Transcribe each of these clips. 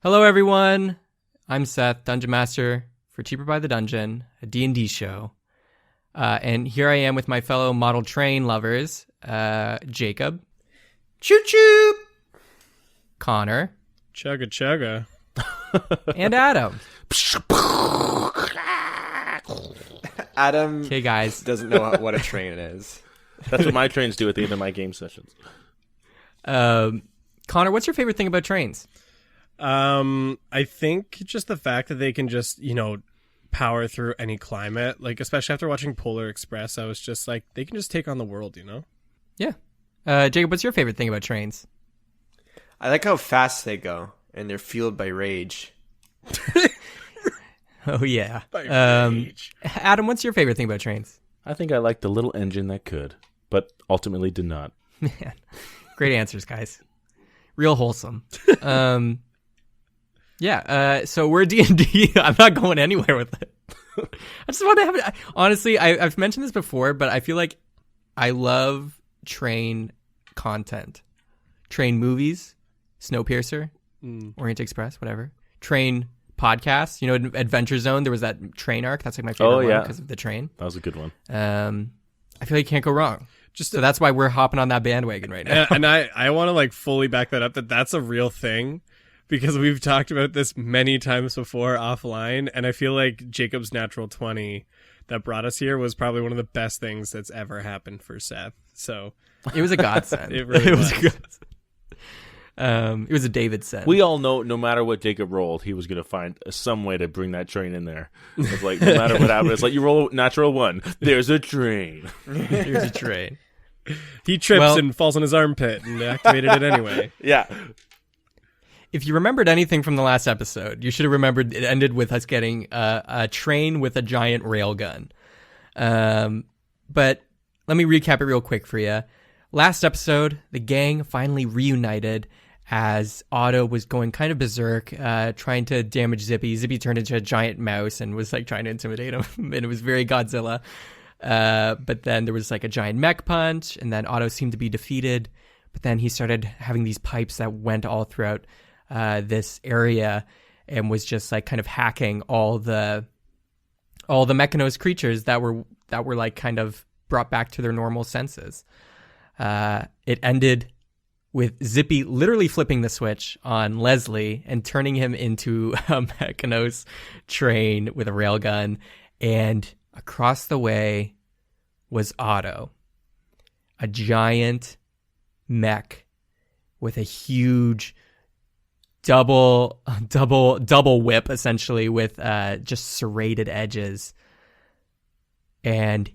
Hello, everyone. I'm Seth, Dungeon Master for Cheaper by the Dungeon, a D&D show. And here I am with my fellow model train lovers, Jacob. Choo-choo! Connor. Chugga chugga. And Adam. Adam Okay, guys. doesn't know what a train is. That's what my trains do at the end of my game sessions. Connor, what's your favorite thing about trains? I think just the fact that they can just, power through any climate. Like, especially after watching Polar Express, I was just like, they can just take on the world, Yeah. Jacob, what's your favorite thing about trains? I like how fast they go, and they're fueled by rage. Oh, yeah. By rage. Adam, what's your favorite thing about trains? I think I liked the little engine that could, but ultimately did not. Man, great answers, guys. Real wholesome. Yeah, so we're D&D. I'm not going anywhere with it. I just want to have it. Honestly, I've mentioned this before, but I feel like I love train content. Train movies, Snowpiercer, Orient Express, whatever. Train podcasts, Adventure Zone. There was that train arc. That's like my favorite one because of the train. That was a good one. I feel like you can't go wrong. So that's why we're hopping on that bandwagon right now. And I want to fully back that up, that's a real thing. Because we've talked about this many times before offline, and I feel like Jacob's Natural 20 that brought us here was probably one of the best things that's ever happened for Seth. So it was a godsend. It really was. It was a David send. We all know no matter what Jacob rolled, he was going to find some way to bring that train in there. It's like, no matter what happened, it's like you roll natural 1. There's a train. Here's a train. He trips and falls on his armpit and activated it anyway. Yeah. If you remembered anything from the last episode, you should have remembered it ended with us getting a train with a giant rail gun. But let me recap it real quick for you. Last episode, the gang finally reunited as Otto was going kind of berserk, trying to damage Zippy. Zippy turned into a giant mouse and was trying to intimidate him, and it was very Godzilla. But then there was a giant mech punch, and then Otto seemed to be defeated. But then he started having these pipes that went all throughout this area and was just kind of hacking all the mechanized creatures that were kind of brought back to their normal senses. It ended with Zippy literally flipping the switch on Leslie and turning him into a mechanized train with a railgun, and across the way was Otto, a giant mech with a huge double whip, essentially, with just serrated edges, and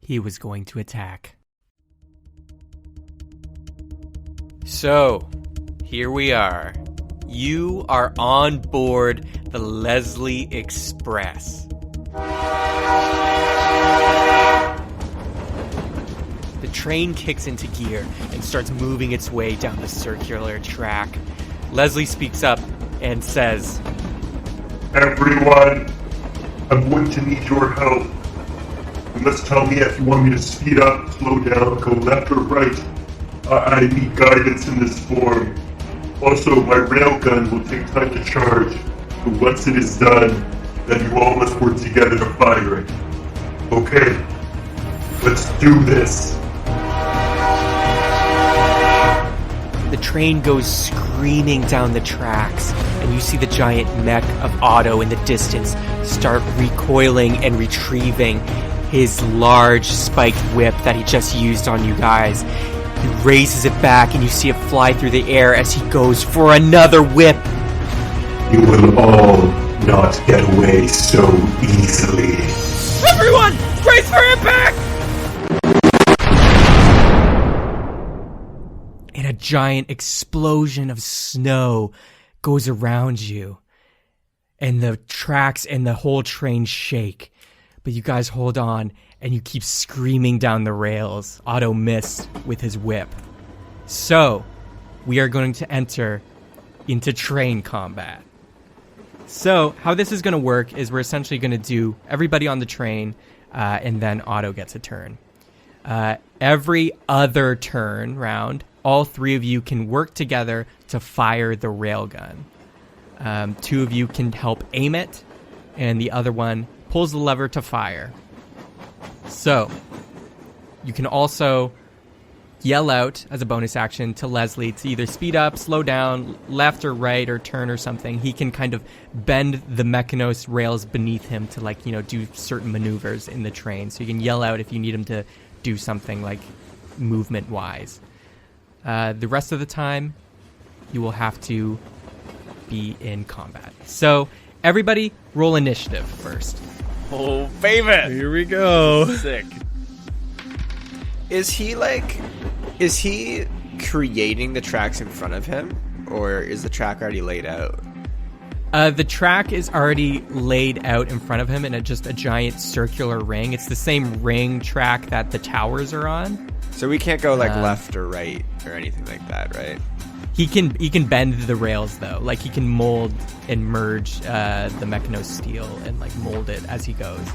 he was going to attack. So here we are. You are on board the Leslie Express. The train kicks into gear and starts moving its way down the circular track. Leslie speaks up and says, "Everyone, I'm going to need your help. You must tell me if you want me to speed up, slow down, go left or right. I need guidance in this form. Also, my railgun will take time to charge, but once it is done, then you all must work together to fire it. Okay, let's do this." The train goes screaming down the tracks, and you see the giant mech of Otto in the distance start recoiling and retrieving his large spiked whip that he just used on you guys. He raises it back, and you see it fly through the air as he goes for another whip. You will all not get away so easily. Everyone, brace for impact! And a giant explosion of snow goes around you, and the tracks and the whole train shake. But you guys hold on, and you keep screaming down the rails. Otto missed with his whip. So, we are going to enter into train combat. So, how this is going to work is we're essentially going to do everybody on the train, and then Otto gets a turn. Every other turn round, all three of you can work together to fire the railgun. Two of you can help aim it, and the other one pulls the lever to fire. So, you can also yell out as a bonus action to Leslie to either speed up, slow down, left or right, or turn or something. He can kind of bend the Mechanos rails beneath him to, do certain maneuvers in the train. So you can yell out if you need him to do something, like, movement-wise. The rest of the time, you will have to be in combat. So, everybody, roll initiative first. Oh, baby! Here we go. Sick. Is he creating the tracks in front of him, or is the track already laid out? The track is already laid out in front of him in just a giant circular ring. It's the same ring track that the towers are on. So we can't go left or right or anything like that, right? He can bend the rails though. Like he can mold and merge the Mechanos steel and like mold it as he goes.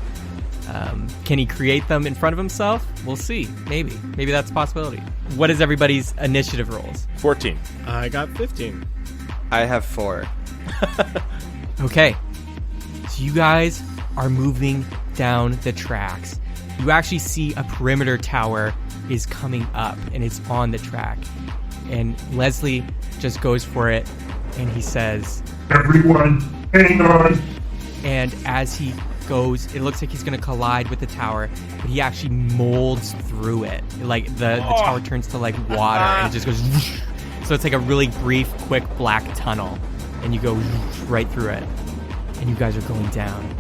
Can he create them in front of himself? We'll see. Maybe that's a possibility. What is everybody's initiative rolls? 14. I got 15. I have 4. Okay. So you guys are moving down the tracks. You actually see a perimeter tower is coming up and it's on the track. And Leslie just goes for it and he says, Everyone, hang on. and as he goes, it looks like he's going to collide with the tower, but he actually molds through it. Like the tower turns to like water and it just goes whoosh. So it's like a really brief, quick black tunnel and you go whoosh right through it. And you guys are going down.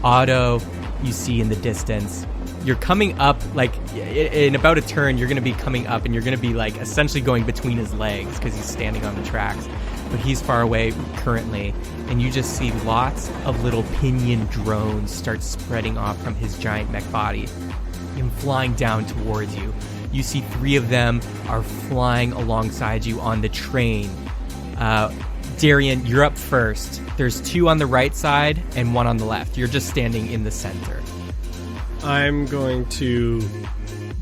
Otto, you see in the distance. You're coming up, like, in about a turn, you're going to be coming up, and you're going to be, like, essentially going between his legs because he's standing on the tracks. But he's far away currently, and you just see lots of little pinion drones start spreading off from his giant mech body and flying down towards you. You see 3 of them are flying alongside you on the train. Darion, you're up first. There's 2 on the right side and 1 on the left. You're just standing in the center. I'm going to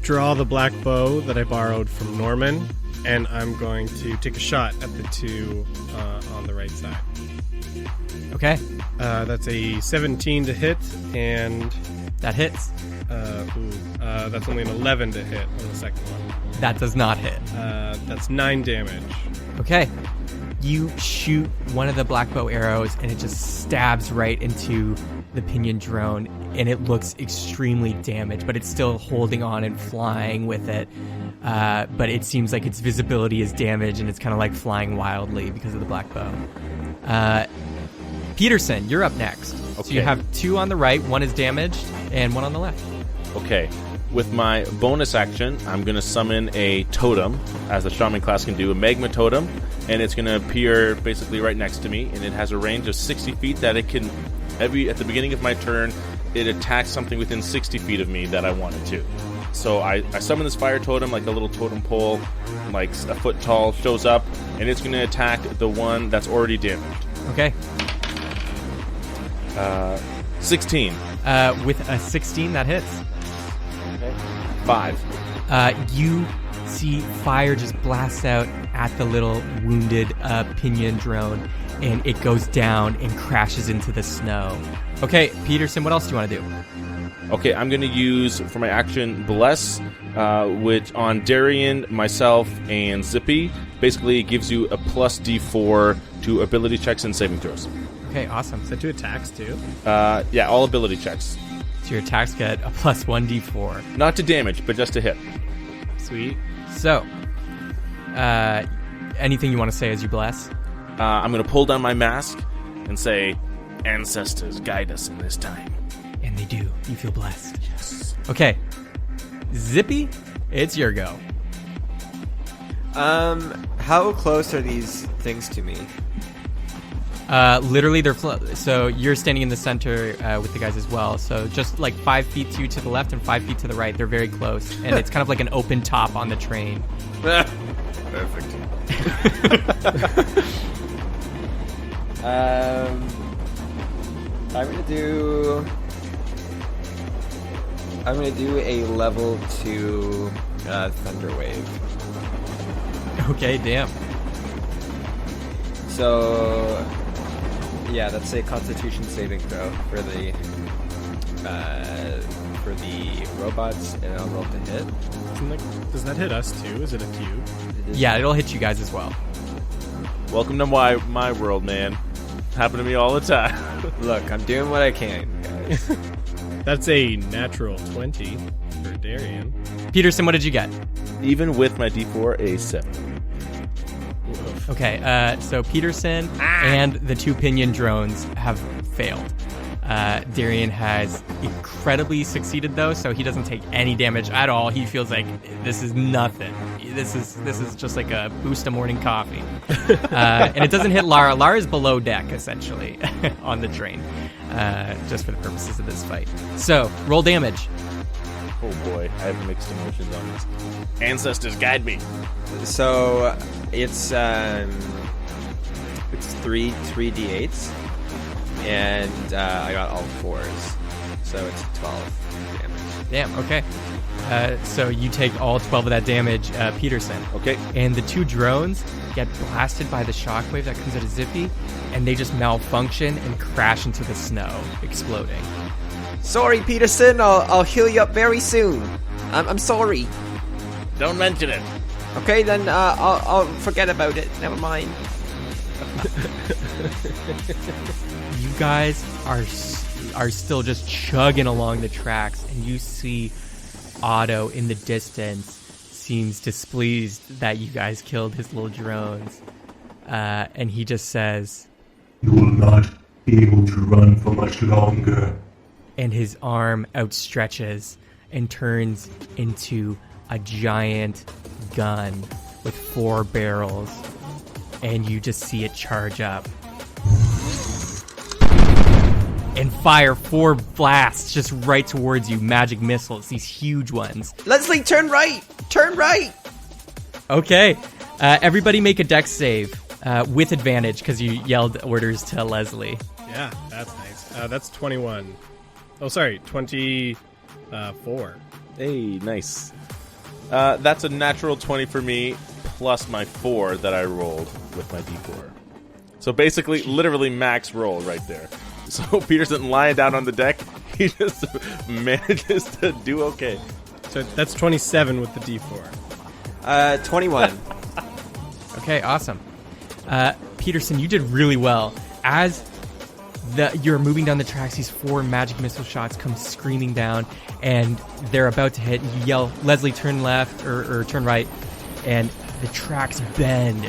draw the black bow that I borrowed from Norman, and I'm going to take a shot at the 2 on the right side. Okay. That's a 17 to hit, and That hits. that's only an 11 to hit on the second one. That does not hit. That's 9 damage. Okay. You shoot one of the black bow arrows and it just stabs right into the pinion drone and it looks extremely damaged, but it's still holding on and flying with it. But it seems like its visibility is damaged and it's kind of like flying wildly because of the black bow. Peterson, you're up next. Okay. So you have 2 on the right, 1 is damaged, and 1 on the left. Okay. With my bonus action, I'm going to summon a totem, as the shaman class can do, a magma totem, and it's going to appear basically right next to me, and it has a range of 60 feet that it can, at the beginning of my turn, it attacks something within 60 feet of me that I want it to. So I summon this fire totem, like a little totem pole, like a foot tall, shows up, and it's going to attack the one that's already damaged. Okay. 16. With a 16, that hits. 5. You see fire just blast out at the little wounded pinion drone, and it goes down and crashes into the snow. Okay, Peterson, what else do you want to do? Okay, I'm going to use, for my action, Bless, which on Darion, myself, and Zippy, basically gives you a plus D4 to ability checks and saving throws. Okay, awesome. Is that 2 attacks, too? Yeah, all ability checks. So your attacks get a plus 1d4. Not to damage, but just to hit. Sweet. So, anything you want to say as you bless? I'm going to pull down my mask and say, Ancestors, guide us in this time. And they do. You feel blessed. Yes. Okay. Zippy, it's your go. How close are these things to me? Literally, so you're standing in the center with the guys as well. So just like 5 feet to the left and 5 feet to the right. They're very close, and it's kind of like an open top on the train. Perfect. I'm gonna do a level 2 thunder wave. Okay, damn. So Yeah, that's a Constitution saving throw for the robots, and I'll roll to hit. Does that hit us too? Is it a cube? Yeah, it'll hit you guys as well. Welcome to my world, man. Happen to me all the time. Look, I'm doing what I can, guys. That's a natural 20 for Darion. Peterson, what did you get? Even with my D4, a 7. Okay, so Peterson and the 2 pinion drones have failed. Darion has incredibly succeeded though, so he doesn't take any damage at all. He feels like this is nothing. This is just like a boost of morning coffee. And it doesn't hit Lara. Lara's below deck essentially on the train, just for the purposes of this fight. So roll damage. Oh boy, I have mixed emotions on this. Ancestors, guide me. So it's 3 d8s, and I got all 4s, so it's 12 damage. Damn. Okay. So you take all 12 of that damage, Peterson. Okay. And the 2 drones get blasted by the shockwave that comes out of Zippy, and they just malfunction and crash into the snow, exploding. Sorry, Peterson. I'll heal you up very soon. I'm sorry. Don't mention it. Okay, then I'll forget about it. Never mind. You guys are still just chugging along the tracks, and you see Otto in the distance seems displeased that you guys killed his little drones, and he just says, You will not be able to run for much longer. and his arm outstretches and turns into a giant gun with 4 barrels, and you just see it charge up and fire 4 blasts just right towards you, magic missiles, these huge ones. Leslie, turn right! Turn right! Okay, everybody make a dex save with advantage because you yelled orders to Leslie. Yeah, that's nice. That's 21. Oh, sorry, 24. Hey, nice. That's a natural 20 for me, plus my 4 that I rolled with my D4. So basically, literally max roll right there. So Peterson lying down on the deck, he just manages to do okay. So that's 27 with the D4. 21. Okay, awesome. Peterson, you did really well. As you're moving down the tracks, these 4 magic missile shots come screaming down, and they're about to hit. You yell, Leslie, turn left or turn right, and the tracks bend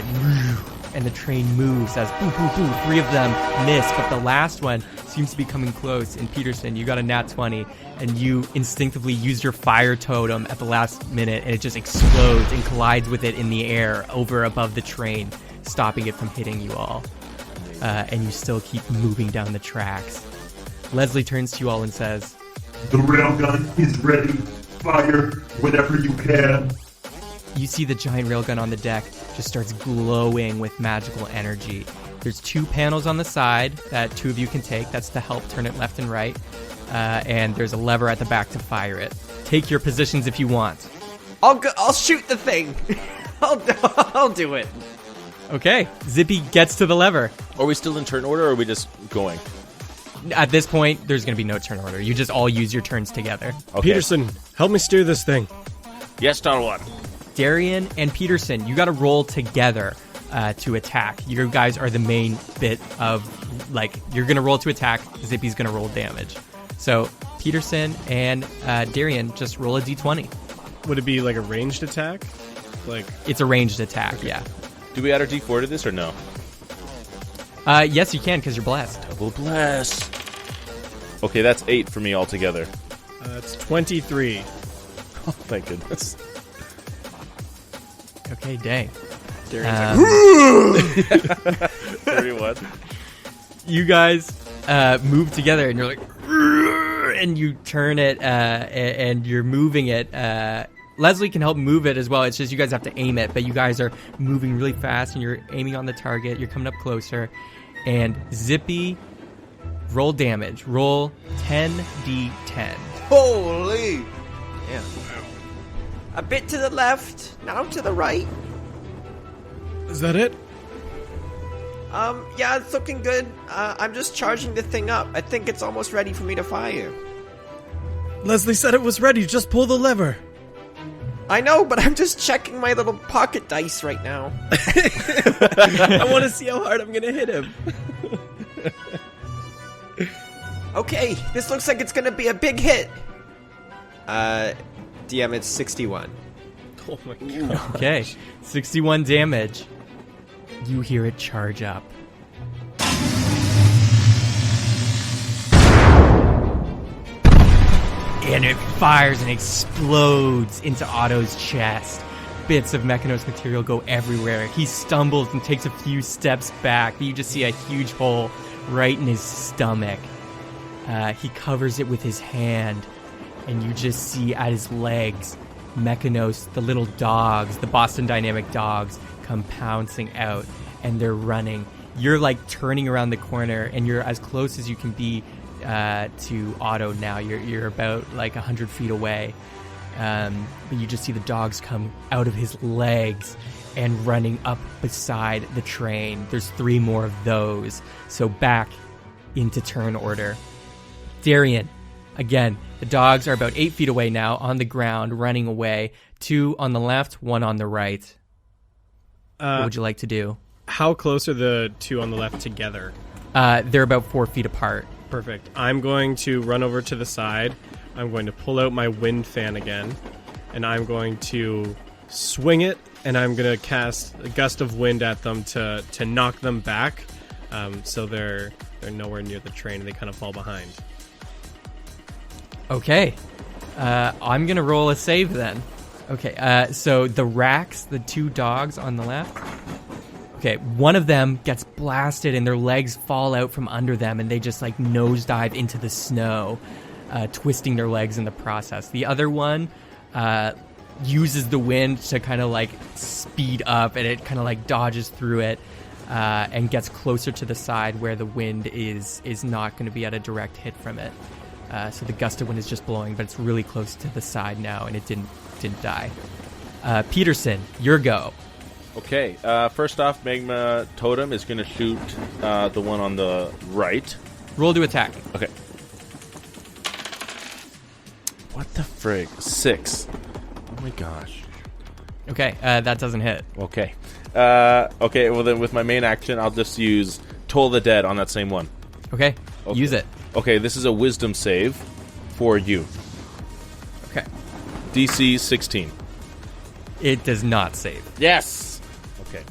and the train moves as boom, boom, boom. 3 of them miss, but the last one seems to be coming close. And Peterson, you got a nat 20, and you instinctively used your fire totem at the last minute, and it just explodes and collides with it in the air over above the train, stopping it from hitting you all. And you still keep moving down the tracks. Leslie turns to you all and says, The railgun is ready. Fire whenever you can. you see the giant railgun on the deck just starts glowing with magical energy. There's 2 panels on the side that 2 of you can take. That's to help turn it left and right. And there's a lever at the back to fire it. Take your positions if you want. I'll shoot the thing. I'll do it. Okay, Zippy gets to the lever. Are we still in turn order, or are we just going? At this point, there's going to be no turn order. You just all use your turns together. Okay. Peterson, help me steer this thing. Yes, Star One. Darion and Peterson, you got to roll together to attack. You guys are the main bit of, you're going to roll to attack. Zippy's going to roll damage. So Peterson and Darion, just roll a d20. Would it be like a ranged attack? It's a ranged attack, yeah. Do we add our D4 to this, or no? Yes, you can, because you're blessed. Double bless. Okay, that's 8 for me altogether. It's 23. Oh, thank goodness. Okay, dang. Darion's 31. You guys move together, and you're like, and you turn it, and you're moving it. Leslie can help move it as well. It's just you guys have to aim it, but you guys are moving really fast, and you're aiming on the target. You're coming up closer, and Zippy, roll damage. Roll 10d10. Holy! Yeah. A bit to the left, now to the right. Is that it? Yeah, it's looking good. I'm just charging the thing up. I think it's almost ready for me to fire. Leslie said it was ready. Just pull the lever. I know, but I'm just checking my little pocket dice right now. I want to see how hard I'm going to hit him. Okay, this looks like it's gonna be a big hit. DM, it's 61. Oh my god. Okay, 61 damage. You hear it charge up. And it fires and explodes into Otto's chest. Bits of Mechanos material go everywhere. He stumbles and takes a few steps back, but you just see a huge hole right in his stomach. He covers it with his hand, and you just see at his legs, Mechanos, the little dogs, the Boston Dynamic dogs, come pouncing out, and they're running. You're like turning around the corner, and you're as close as you can be to Otto now. You're about like 100 feet away. But you just see the dogs come out of his legs and running up beside the train. There's 3 more of those. So back into turn order. Darion, again, the dogs are about 8 feet away now on the ground, running away. 2 on the left, 1 on the right. What would you like to do? How close are the 2 on the left together? They're about 4 feet apart. Perfect. I'm going to run over to the side. I'm going to pull out my wind fan again, and I'm going to swing it, and I'm going to cast a gust of wind at them to knock them back, so they're nowhere near the train and they kind of fall behind. Okay. I'm going to roll a save then. Okay, so the Racks, the 2 dogs on the left. Okay, one of them gets blasted and their legs fall out from under them and they just like nosedive into the snow, twisting their legs in the process. The other one uses the wind to kind of like speed up, and it kind of like dodges through it and gets closer to the side where the wind is not going to be at a direct hit from it. So the gust of wind is just blowing, but it's really close to the side now, and it didn't die. Peterson, your go. Okay, first off, Magma Totem is going to shoot the one on the right. Roll to attack. Okay. What the frig? 6. Oh my gosh. Okay, that doesn't hit. Okay. Okay, well then with my main action, I'll just use Toll the Dead on that same one. Okay, use it. Okay, this is a wisdom save for you. Okay. DC 16. It does not save. Yes! Okay.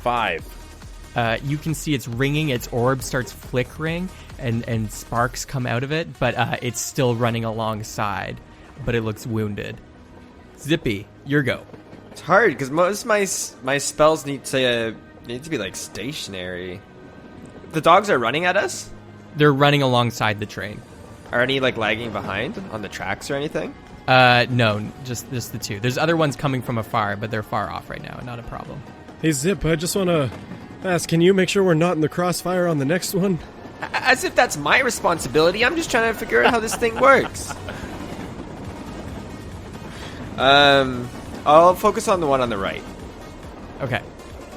5. You can see it's ringing, its orb starts flickering, and sparks come out of it, but it's still running alongside, but it looks wounded. Zippy, your go. It's hard because most of my spells need to be like stationary. The dogs are running at us? They're running alongside the train. Are any like lagging behind on the tracks or anything? No, just the 2. There's other ones coming from afar, but they're far off right now, not a problem. Hey Zip, I just want to ask, can you make sure we're not in the crossfire on the next one? As if that's my responsibility. I'm just trying to figure out how this thing works. I'll focus on the one on the right. Okay.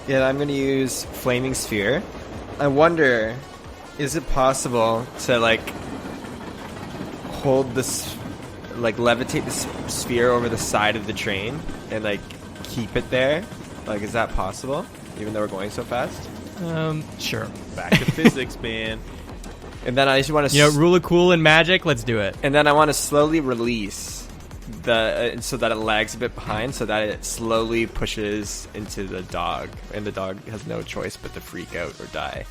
Yeah, I'm going to use Flaming Sphere. I wonder, is it possible to, like, hold this, like, levitate the sphere over the side of the train and, like, keep it there? Like, is that possible, even though we're going so fast? Sure. Back to physics, man. And then I just want to... rule of cool and magic, let's do it. And then I want to slowly release so that it lags a bit behind, so that it slowly pushes into the dog, and the dog has no choice but to freak out or die.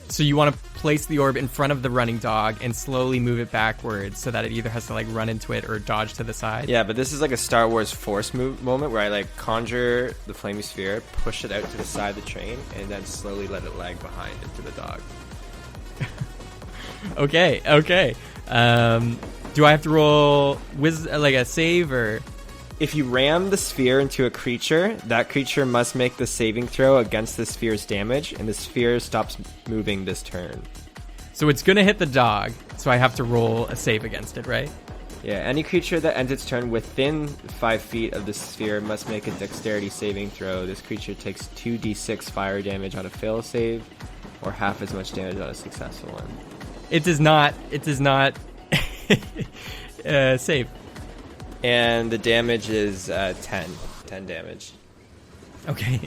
So you want to place the orb in front of the running dog and slowly move it backwards so that it either has to like run into it or dodge to the side? Yeah, but this is like a Star Wars Force moment where I like conjure the flaming sphere, push it out to the side of the train, and then slowly let it lag behind into the dog. Okay. Do I have to roll like a save or? If you ram the sphere into a creature, that creature must make the saving throw against the sphere's damage, and the sphere stops moving this turn. So it's going to hit the dog, so I have to roll a save against it, right? Yeah, any creature that ends its turn within 5 feet of the sphere must make a dexterity saving throw. This creature takes 2d6 fire damage on a fail save, or half as much damage on a successful one. It does not save. And the damage is 10 damage. Okay.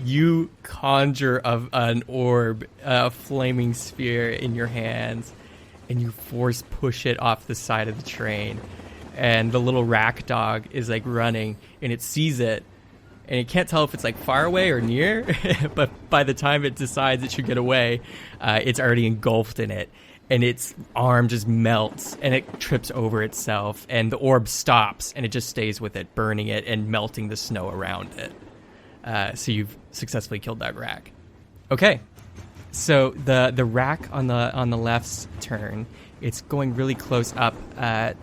You conjure of an orb, a flaming sphere in your hands, and you force push it off the side of the train. And the little rack dog is like running, and it sees it, and it can't tell if it's like far away or near, but by the time it decides it should get away, it's already engulfed in it. And its arm just melts, and it trips over itself, and the orb stops, and it just stays with it, burning it and melting the snow around it. So you've successfully killed that rack. Okay, so the rack on the left's turn, it's going really close up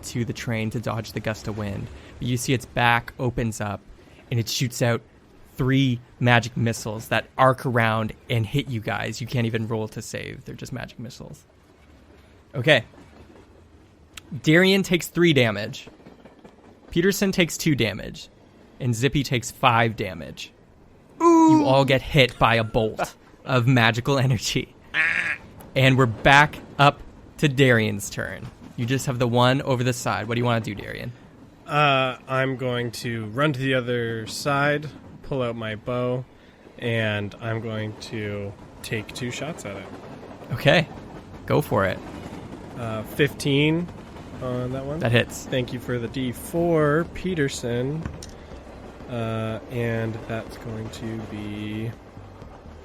to the train to dodge the gust of wind. But you see its back opens up, and it shoots out 3 magic missiles that arc around and hit you guys. You can't even roll to save. They're just magic missiles. Okay. Darion takes 3 damage. Peterson takes 2 damage. And Zippy takes 5 damage. Ooh. You all get hit by a bolt of magical energy. And we're back up to Darion's turn. You just have the one over the side. What do you want to do, Darion? I'm going to run to the other side, pull out my bow, and I'm going to take 2 shots at it. Okay. Go for it. 15 on that one. That hits. Thank you for the D4, Peterson. And that's going to be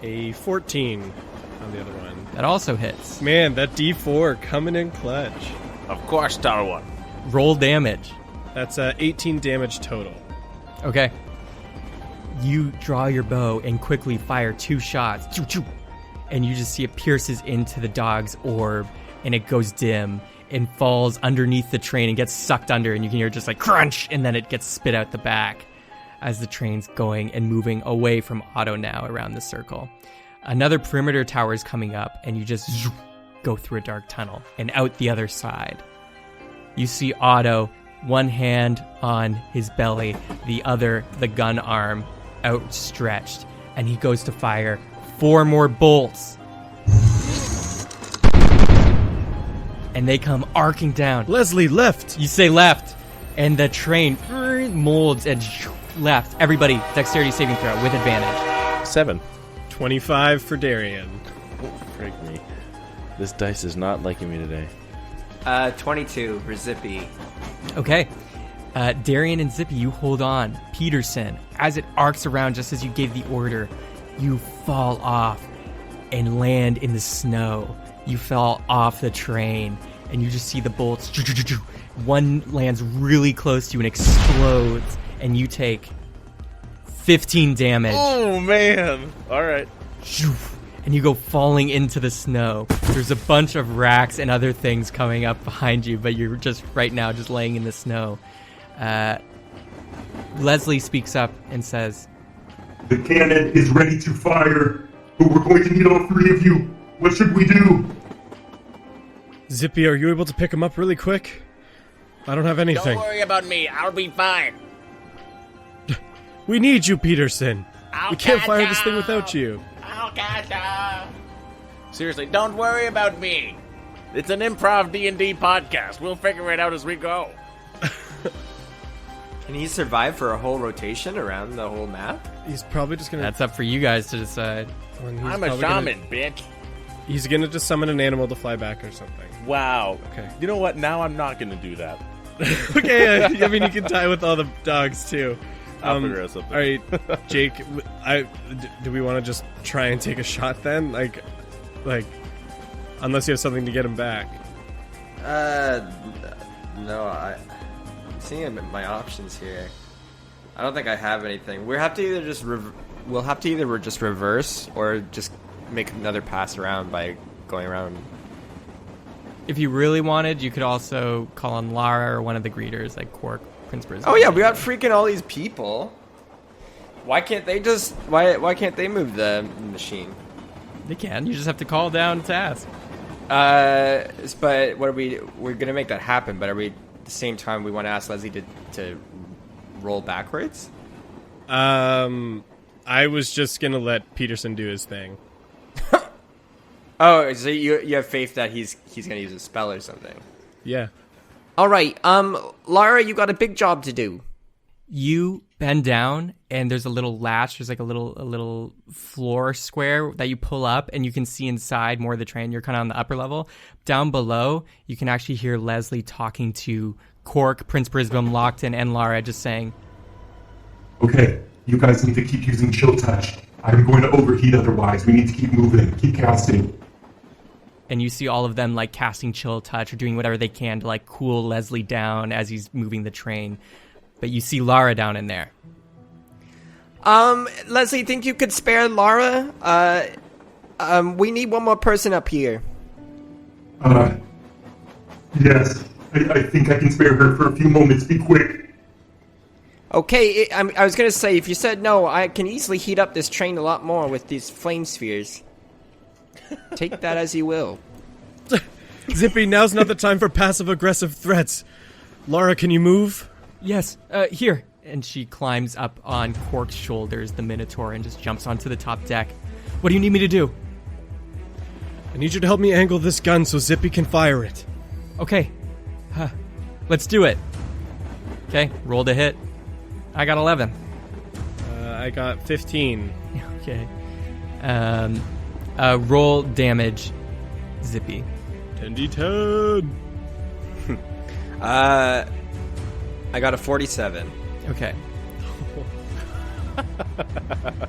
a 14 on the other one. That also hits. Man, that D4 coming in clutch. Of course, Tower 1. Roll damage. That's 18 damage total. Okay. You draw your bow and quickly fire 2 shots. Choo, choo. And you just see it pierces into the dog's orb, and it goes dim and falls underneath the train and gets sucked under, and you can hear just like crunch, and then it gets spit out the back as the train's going and moving away from Otto now around the circle. Another perimeter tower is coming up, and you just go through a dark tunnel and out the other side. You see Otto, one hand on his belly, the other, the gun arm, outstretched, and he goes to fire 4 more bolts. And they come arcing down. Leslie, left! You say left, and the train molds and left. Everybody, dexterity saving throw with advantage. 7. 25 for Darion. Freak me. This dice is not liking me today. 22 for Zippy. Okay. Darion and Zippy, you hold on. Peterson, as it arcs around just as you gave the order, you fall off and land in the snow. You fall off the train, and you just see the bolts. One lands really close to you and explodes, and you take 15 damage. Oh, man. All right. And you go falling into the snow. There's a bunch of racks and other things coming up behind you, but you're just right now just laying in the snow. Leslie speaks up and says, The cannon is ready to fire, but we're going to need all 3 of you. What should we do? Zippy, are you able to pick him up really quick? I don't have anything. Don't worry about me. I'll be fine. We need you, Peterson. I'll We can't catch fire this thing ya. without you. I'll catch ya. Seriously, don't worry about me. It's an improv D&D podcast. We'll figure it out as we go. Can he survive for a whole rotation around the whole map? He's probably just gonna... that's up for you guys to decide. I'm a shaman, bitch. He's gonna just summon an animal to fly back or something. Wow. Okay. You know what? Now I'm not going to do that. Okay, I mean, you can tie with all the dogs, too. I'll figure out something. All right, Jake, do we want to just try and take a shot then? Like, unless you have something to get him back. No, I'm seeing my options here. I don't think I have anything. We'll have to either just reverse or just make another pass around by going around. If you really wanted, you could also call on Lara or one of the greeters, like Quark, Prince Brisbane. Oh yeah, we got freaking all these people. Why can't they just why can't they move the machine? They can. You just have to call down to ask. But what are we're gonna make that happen, but are we at the same time we want to ask Leslie to roll backwards? I was just gonna let Peterson do his thing. Oh, so you have faith that he's gonna use a spell or something? Yeah. All right, Lara, you got a big job to do. You bend down, and there's a little latch. There's like a little floor square that you pull up, and you can see inside more of the train. You're kind of on the upper level. Down below, you can actually hear Leslie talking to Cork, Prince Brisbane, Lockton, and Lara, just saying, Okay, you guys need to keep using chill touch. I'm going to overheat otherwise. We need to keep moving, keep casting. and you see all of them like casting chill touch or doing whatever they can to like cool Leslie down as he's moving the train. But you see Lara down in there. Leslie, think you could spare Lara? We need one more person up here. Yes. I think I can spare her for a few moments. Be quick. Okay, I was gonna say, if you said no, I can easily heat up this train a lot more with these flame spheres. Take that as you will. Zippy, now's not the time for passive-aggressive threats. Lara, can you move? Yes, here. And she climbs up on Cork's shoulders, the Minotaur, and just jumps onto the top deck. What do you need me to do? I need you to help me angle this gun so Zippy can fire it. Okay. Let's do it. Okay, roll to hit. I got 11. I got 15. Okay. Roll damage, Zippy. 10d10. I got a 47. Okay.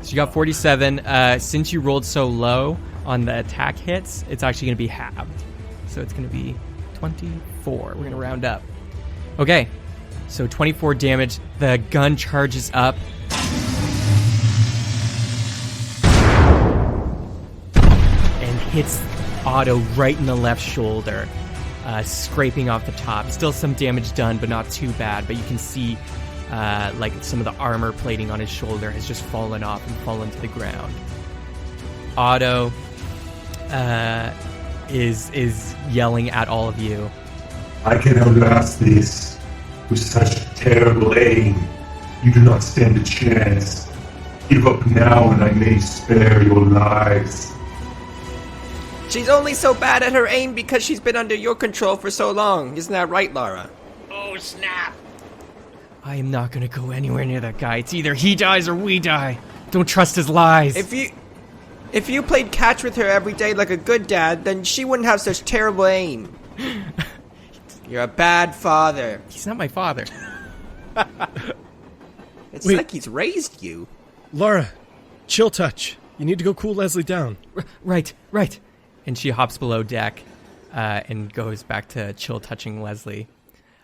So you got 47. Since you rolled so low on the attack hits, it's actually going to be halved. So it's going to be 24. We're going to round up. Okay. So 24 damage. The gun charges up. And hits Otto right in the left shoulder. Scraping off the top. Still some damage done, but not too bad. But you can see like some of the armor plating on his shoulder has just fallen off and fallen to the ground. Otto is yelling at all of you. I can outlast this. With such terrible aim, you do not stand a chance. Give up now and I may spare your lives. She's only so bad at her aim because she's been under your control for so long. Isn't that right, Lara? Oh, snap! I am not going to go anywhere near that guy. It's either he dies or we die. Don't trust his lies. If you played catch with her every day like a good dad, then she wouldn't have such terrible aim. You're a bad father. He's not my father. It's Wait. like he's raised you. Lara, chill touch. You need to go cool Leslie down. Right. And she hops below deck and goes back to chill touching Leslie.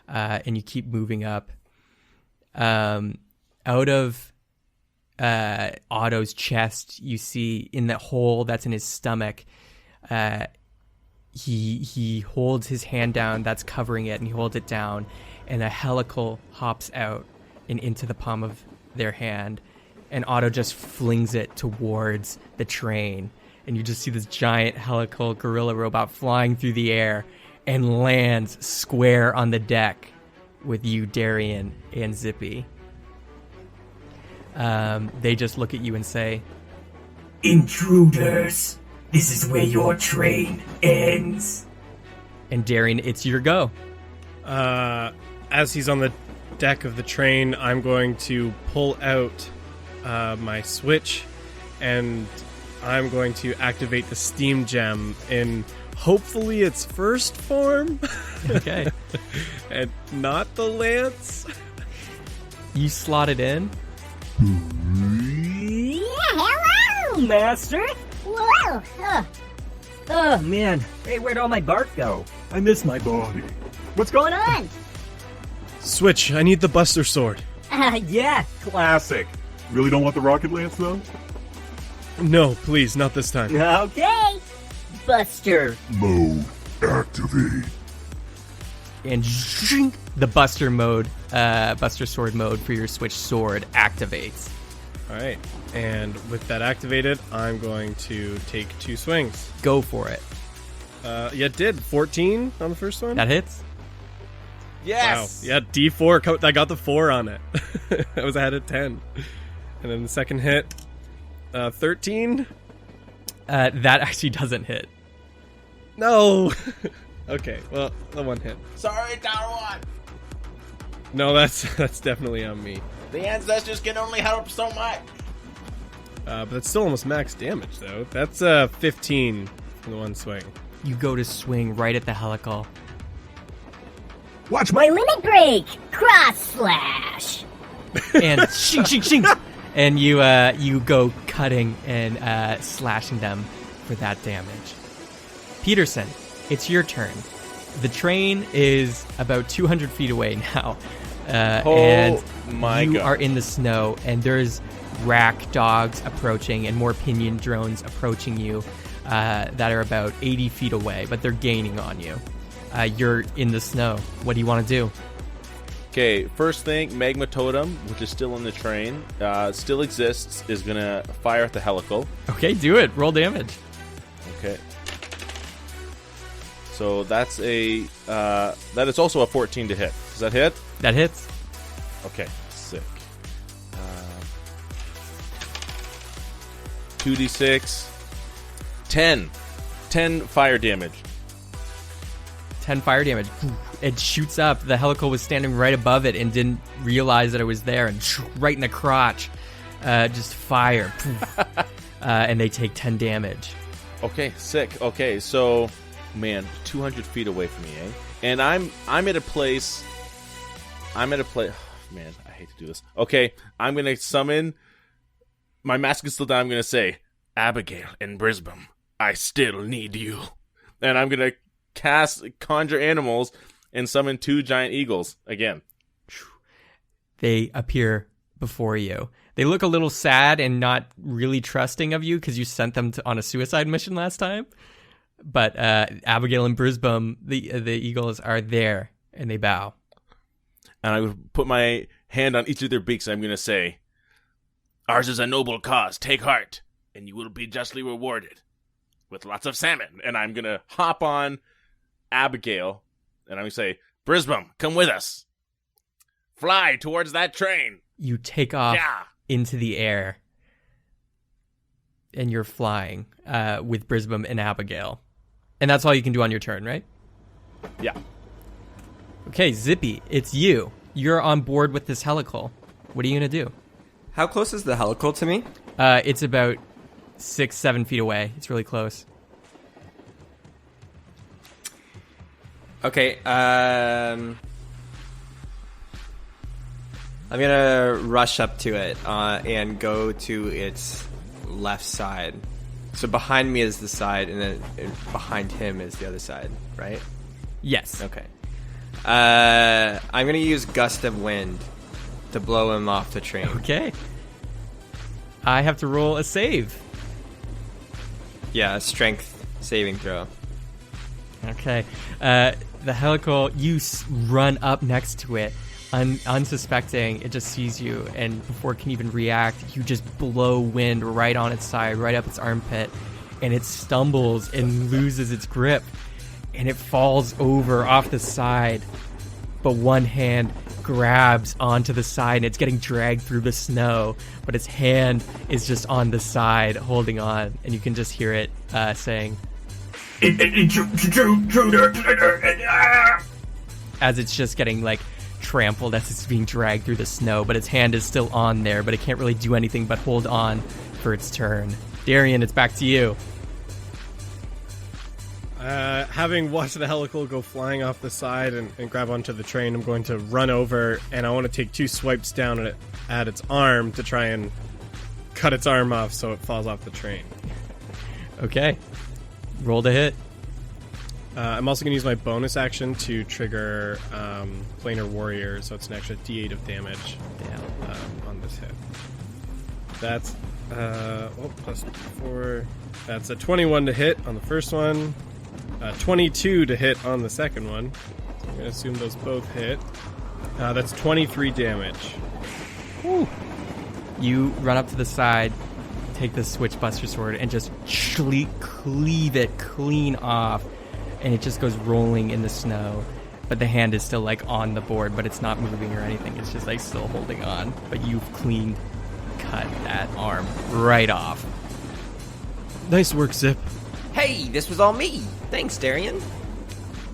And you keep moving up. Out of Otto's chest, you see in the hole that's in his stomach, he holds his hand down that's covering it, and he holds it down, and a helical hops out and into the palm of their hand, and Otto just flings it towards the train, and you just see this giant helical gorilla robot flying through the air and lands square on the deck with you, Darion, and Zippy. They just look at you and say, "Intruders, this is where your train ends." And Darion, it's your go. As he's on the deck of the train, I'm going to pull out my switch, and I'm going to activate the steam gem in hopefully its first form. Okay. And not the lance. You slot it in. Hello, Master. Whoa. Oh, man. Hey, where'd all my bark go? I miss my body. What's going on? Switch, I need the Buster Sword. Yeah. Classic. Really don't want the rocket lance, though? No, please, not this time. Okay. Buster. Mode activate. And zhink, the Buster Sword mode for your Switch sword activates. Alright, and with that activated, I'm going to take 2 swings. Go for it. Yeah, it did. 14 on the first one? That hits. Yes! Wow. Yeah, D4. I got the 4 on it. I was ahead of 10. And then the second hit, 13. That actually doesn't hit. No! Okay, well, the one hit. Sorry, Darion! No, that's definitely on me. The ancestors can only help so much. But that's still almost max damage, though. That's 15 from the one swing. You go to swing right at the helical. Watch my limit break! Cross slash! And shing, shing, shing! And you go cutting and slashing them for that damage. Peterson, it's your turn. The train is about 200 feet away now. And you are in the snow, and there's rack dogs approaching and more pinion drones approaching you that are about 80 feet away, but they're gaining on you. You're in the snow. What do you want to do? Okay, first thing, Magma Totem, which is still in the train, still exists, is going to fire at the helical. Okay, do it. Roll damage. Okay. So that's that is also a 14 to hit. Does that hit? That hits. Okay, sick. 2d6. 10 fire damage. 10 fire damage. It shoots up. The helical was standing right above it and didn't realize that it was there, and right in the crotch. Just fire. And they take 10 damage. Okay, sick. Okay, so, man, 200 feet away from me, eh? And I'm at a place. Oh, man, I hate to do this. Okay, I'm gonna summon. My mask is still down. I'm gonna say, Abigail in Brisbane, I still need you. And I'm gonna conjure animals and summon 2 giant eagles again. They appear before you. They look a little sad and not really trusting of you because you sent them on a suicide mission last time. But Abigail and Brisbane, the eagles, are there, and they bow. And I would put my hand on each of their beaks, and I'm going to say, ours is a noble cause. Take heart, and you will be justly rewarded with lots of salmon. And I'm going to hop on Abigail, and I'm going to say, Brisbane, come with us. Fly towards that train. You take off into the air, and you're flying with Brisbane and Abigail. And that's all you can do on your turn, right? Yeah. Okay, Zippy, it's you. You're on board with this helical. What are you going to do? How close is the helical to me? It's about 6-7 feet away. It's really close. Okay, I'm gonna rush up to it and go to its left side. So behind me is the side, and then behind him is the other side, right? Yes. Okay. I'm gonna use gust of wind to blow him off the train. Okay. I have to roll a save. Yeah, a strength saving throw. Okay. The helical, you run up next to it, unsuspecting. It just sees you, and before it can even react, you just blow wind right on its side, right up its armpit, and it stumbles and loses its grip, and it falls over off the side, but one hand grabs onto the side, and it's getting dragged through the snow, but its hand is just on the side holding on, and you can just hear it saying, as it's just getting like trampled as it's being dragged through the snow, but its hand is still on there, but it can't really do anything but hold on for its turn. Darion, it's back to you. Having watched the helical go flying off the side and grab onto the train, I'm going to run over, and I want to take 2 swipes down at its arm to try and cut its arm off so it falls off the train. Okay. Roll to hit. I'm also going to use my bonus action to trigger Planar Warrior, so it's an extra D8 of damage on this hit. That's plus 4. That's a 21 to hit on the first one, 22 to hit on the second one. So I'm going to assume those both hit. That's 23 damage. Whew. You run up to the side, take the Switchbuster sword, and just cleave it clean off and it just goes rolling in the snow. But the hand is still like on the board, but it's not moving or anything. It's just like still holding on. But you've clean cut that arm right off. Nice work, Zip. Hey, this was all me. Thanks, Darion.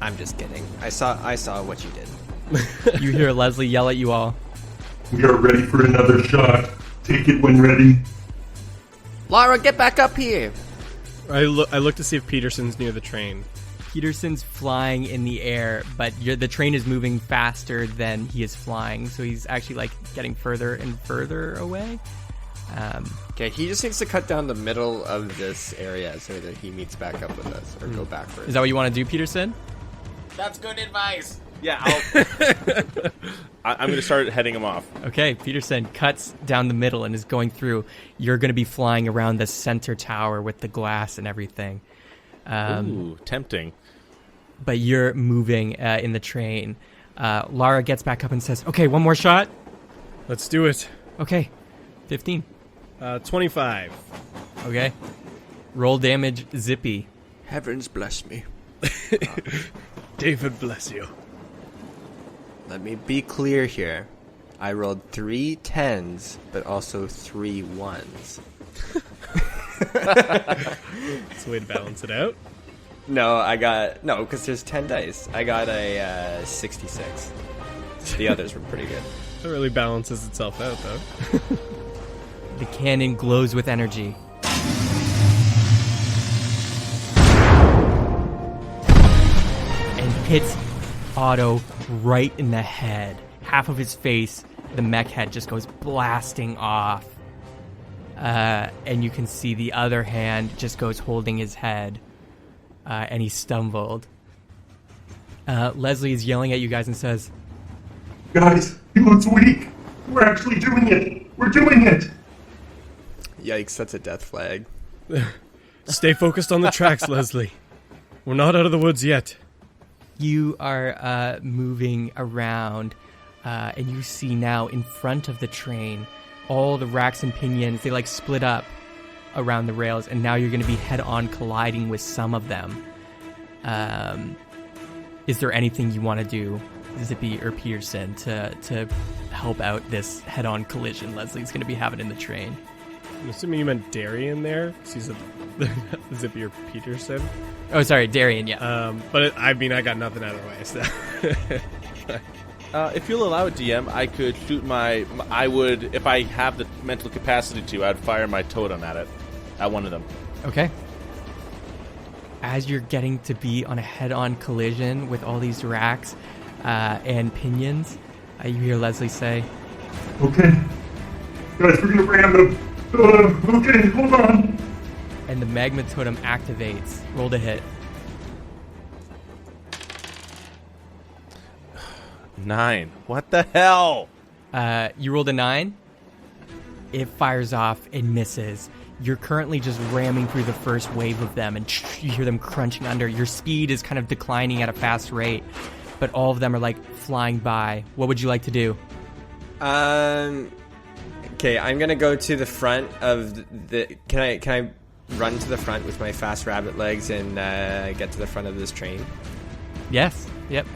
I'm just kidding. I saw what you did. You hear Leslie yell at you all. We are ready for another shot. Take it when ready. Lara, get back up here. I look to see if Peterson's near the train. Peterson's flying in the air, but the train is moving faster than he is flying, so he's actually like getting further and further away. Okay, he just needs to cut down the middle of this area so that he meets back up with us, or go backwards. Is that what you want to do, Peterson? That's good advice. Yeah, I'm going to start heading him off. Okay, Peterson cuts down the middle and is going through. You're going to be flying around the center tower with the glass and everything. Ooh, tempting. But you're moving in the train. Lara gets back up and says, okay, one more shot. Let's do it. Okay, 15. 25. Okay. Roll damage, Zippy. Heavens bless me. David bless you. Let me be clear here. I rolled 3 10s, but also 3 1s. It's a way to balance it out. No, because there's 10 dice. I got a 66. The others were pretty good. It really balances itself out, though. The cannon glows with energy. And hits Otto right in the head. Half of his face, the mech head, just goes blasting off. And you can see the other hand just goes holding his head. And he stumbled. Leslie is yelling at you guys and says, Guys, he looks weak. We're actually doing it. We're doing it. Yikes, that's a death flag. Stay focused on the tracks, Leslie. We're not out of the woods yet. You are moving around, and you see now in front of the train all the racks and pinions. They like split up around the rails, and now you're going to be head-on colliding with some of them. Is there anything you want to do, Zippy or Peterson, to help out this head-on collision Leslie's going to be having in the train? I'm assuming you meant Darion there, because he's a Zippy or Peterson. Oh, sorry, Darion, yeah. But I got nothing out of the way, so... If you'll allow it, DM, I could shoot I would, if I have the mental capacity to, I'd fire my totem at it. At one of them. Okay. As you're getting to be on a head-on collision with all these racks and pinions, you hear Leslie say, Okay. Guys, we're gonna ram them. Okay, hold on. and the magma totem activates. Roll to hit. 9. What the hell? You rolled a 9. It fires off and misses. You're currently just ramming through the first wave of them, and you hear them crunching under. Your speed is kind of declining at a fast rate, but all of them are like flying by. What would you like to do? Okay, I'm gonna go to the front of the. Can I run to the front with my fast rabbit legs and get to the front of this train? Yes. Yep.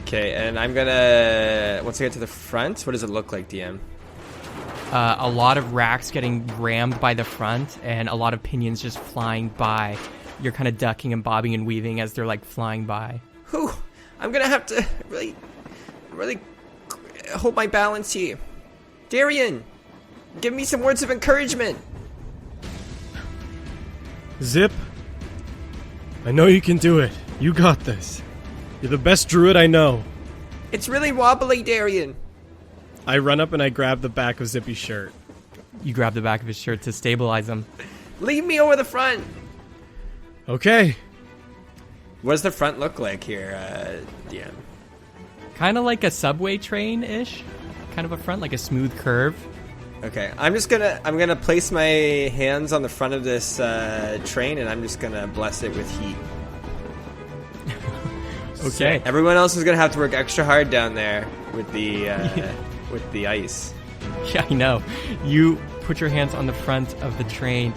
Okay, and I'm gonna. Once I get to the front, what does it look like, DM? A lot of racks getting rammed by the front, and a lot of pinions just flying by. You're kind of ducking and bobbing and weaving as they're like flying by. Whew, I'm gonna have to really hold my balance here. Darion, give me some words of encouragement. Zip, I know you can do it. You got this. You're the best druid I know. It's really wobbly, Darion. I run up and I grab the back of Zippy's shirt. You grab the back of his shirt to stabilize him. Leave me over the front. Okay. What does the front look like here, DM? Kind of like a subway train-ish. Kind of a front, like a smooth curve. Okay, I'm gonna place my hands on the front of this train, and I'm just gonna bless it with heat. Okay. Everyone else is gonna have to work extra hard down there with the with the ice. Yeah, I know. You put your hands on the front of the train,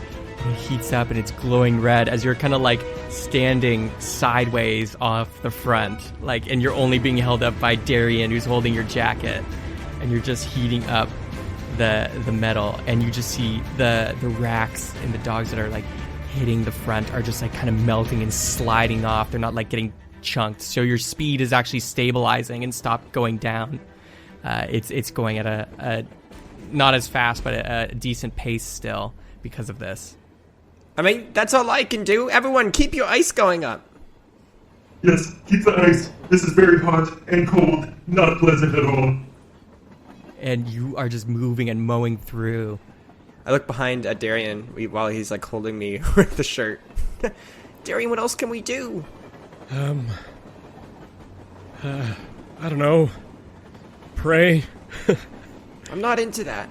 It heats up and it's glowing red as you're kind of like standing sideways off the front, like, and you're only being held up by Darion, who's holding your jacket, and you're just heating up the metal, and you just see the racks and the dogs that are like hitting the front are just like kind of melting and sliding off. They're not like getting chunked, so your speed is actually stabilizing and stopped going down. It's going at a not as fast, but a decent pace still because of this. I mean, that's all I can do. Everyone, keep your ice going up. Yes, keep the ice. This is very hot and cold. Not pleasant at all. And you are just moving and mowing through. I look behind at Darion while he's like holding me with the shirt. Darion, what else can we do? I don't know. Pray. I'm not into that.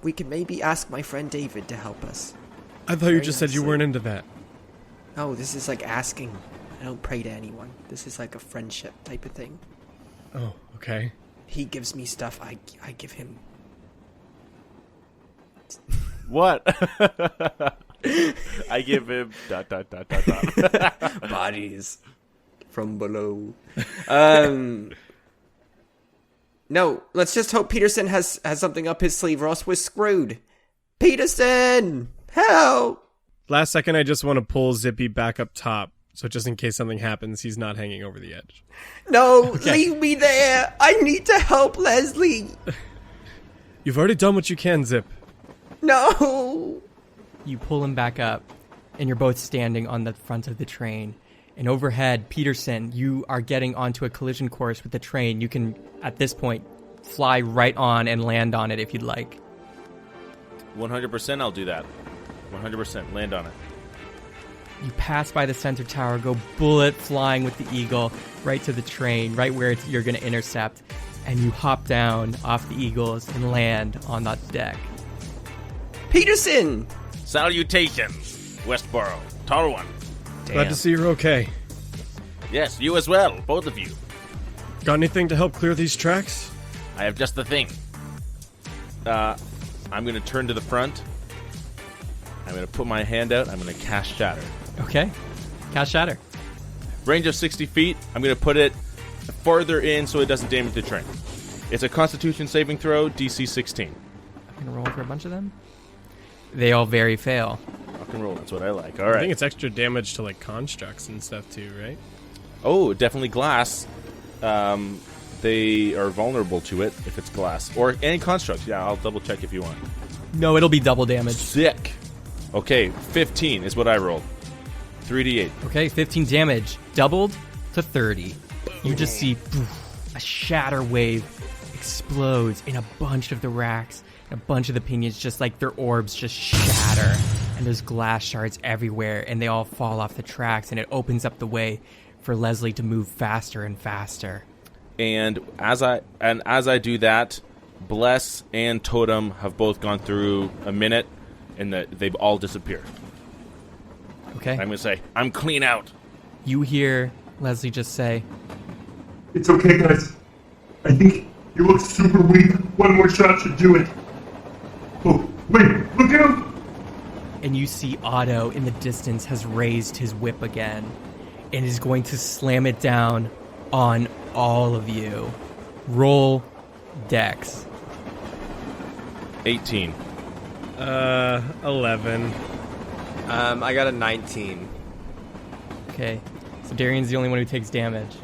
We could maybe ask my friend David to help us. I thought you just said you weren't into that. Oh, this is like asking. I don't pray to anyone. This is like a friendship type of thing. Oh, okay. He gives me stuff, I give him. What? I give him ... Bodies from below. No, let's just hope Peterson has something up his sleeve or else we're screwed. Peterson! Help! Last second, I just want to pull Zippy back up top, so just in case something happens, he's not hanging over the edge. No, leave me there! I need to help Leslie! You've already done what you can, Zip. No! You pull him back up, and you're both standing on the front of the train. And overhead, Peterson, you are getting onto a collision course with the train. You can, at this point, fly right on and land on it if you'd like. 100% I'll do that. 100% land on it. You pass by the center tower, go bullet flying with the Eagle right to the train, right where you're going to intercept. And you hop down off the Eagles and land on that deck. Peterson! Salutations, Westboro. Tall one. Glad to see you're okay. Yes, you as well, both of you. Got anything to help clear these tracks? I have just the thing. I'm going to turn to the front. I'm going to put my hand out. I'm going to cast Shatter. Okay. Cast Shatter. Range of 60 feet. I'm going to put it farther in so it doesn't damage the train. It's a Constitution saving throw, DC 16. I'm going to roll for a bunch of them. They all very fail. Rock and roll, that's what I like. All right. I think it's extra damage to like constructs and stuff too, right? Oh, definitely glass. They are vulnerable to it if it's glass. Or any constructs. Yeah, I'll double check if you want. No, it'll be double damage. Sick. Okay, 15 is what I rolled. 3d8. Okay, 15 damage. Doubled to 30. You just see a shatter wave explodes in a bunch of the racks. And a bunch of the pinions, just like their orbs just shatter. And there's glass shards everywhere. And they all fall off the tracks. And it opens up the way for Leslie to move faster and faster. And as I do that, Bless and Totem have both gone through a minute, and they've all disappeared. Okay. I'm going to say, I'm clean out. You hear Leslie just say, It's okay, guys. I think you look super weak. One more shot should do it. Oh, wait, look out! and you see Otto in the distance has raised his whip again and is going to slam it down on all of you. Roll Dex. 18. 11. I got a 19. Okay, so Darion's the only one who takes damage.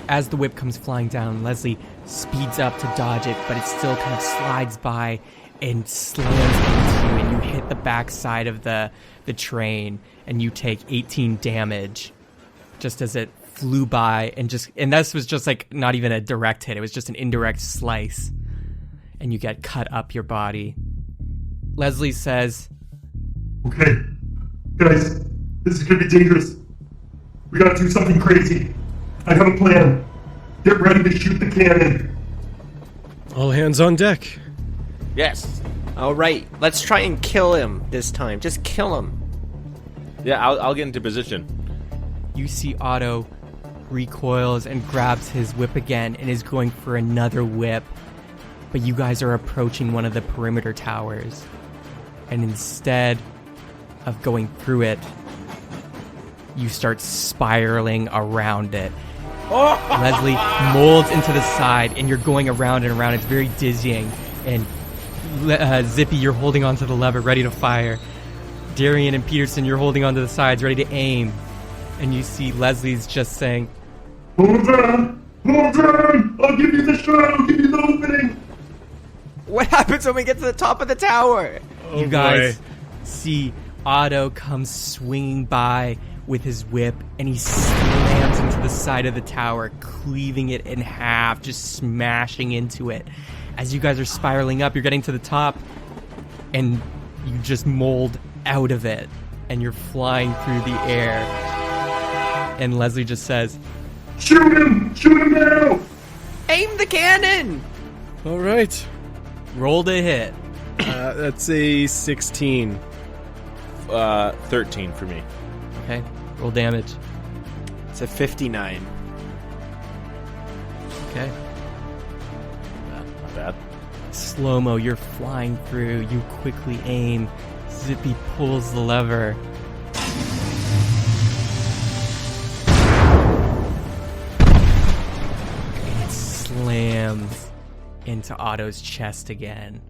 As the whip comes flying down, Leslie speeds up to dodge it, but it still kind of slides by and slams into you, and you hit the back side of the train, and you take 18 damage just as it flew by, and this was just like not even a direct hit, it was just an indirect slice, and you get cut up your body. Leslie says, Okay, guys, this is gonna be dangerous. We gotta do something crazy. I have a plan. Get ready to shoot the cannon. All hands on deck. Yes. All right, let's try and kill him this time. Just kill him. Yeah, I'll get into position. you see Otto recoils and grabs his whip again and is going for another whip. but you guys are approaching one of the perimeter towers. And instead of going through it, you start spiraling around it. Leslie molds into the side, and you're going around and around. It's very dizzying. And Zippy, you're holding onto the lever, ready to fire. Darion and Peterson, you're holding onto the sides, ready to aim. And you see Leslie's just saying, Hold on! Hold on! I'll give you the shot! I'll give you the opening! What happens when we get to the top of the tower? you guys see Otto come swinging by with his whip, and he slams into the side of the tower, cleaving it in half, just smashing into it. As you guys are spiraling up, you're getting to the top, and you just mold out of it, and you're flying through the air. And Leslie just says, Shoot him! Shoot him now! Aim the cannon! All right. roll to hit. That's a 16. 13 for me. Okay, roll damage. It's a 59. Okay. Not bad. Slow-mo, you're flying through, you quickly aim. Zippy pulls the lever. And it slams into Otto's chest again.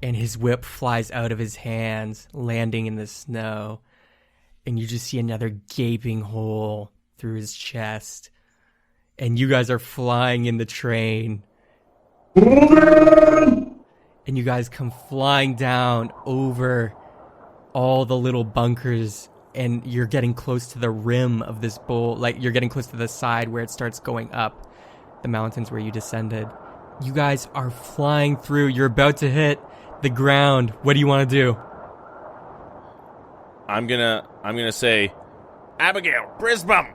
And his whip flies out of his hands, landing in the snow. And you just see another gaping hole through his chest. And you guys are flying in the train. And you guys come flying down over all the little bunkers, and you're getting close to the rim of this bowl. Like, you're getting close to the side where it starts going up the mountains where you descended. You guys are flying through. You're about to hit the ground. What do you want to do? I'm gonna say, Abigail, Brisbane,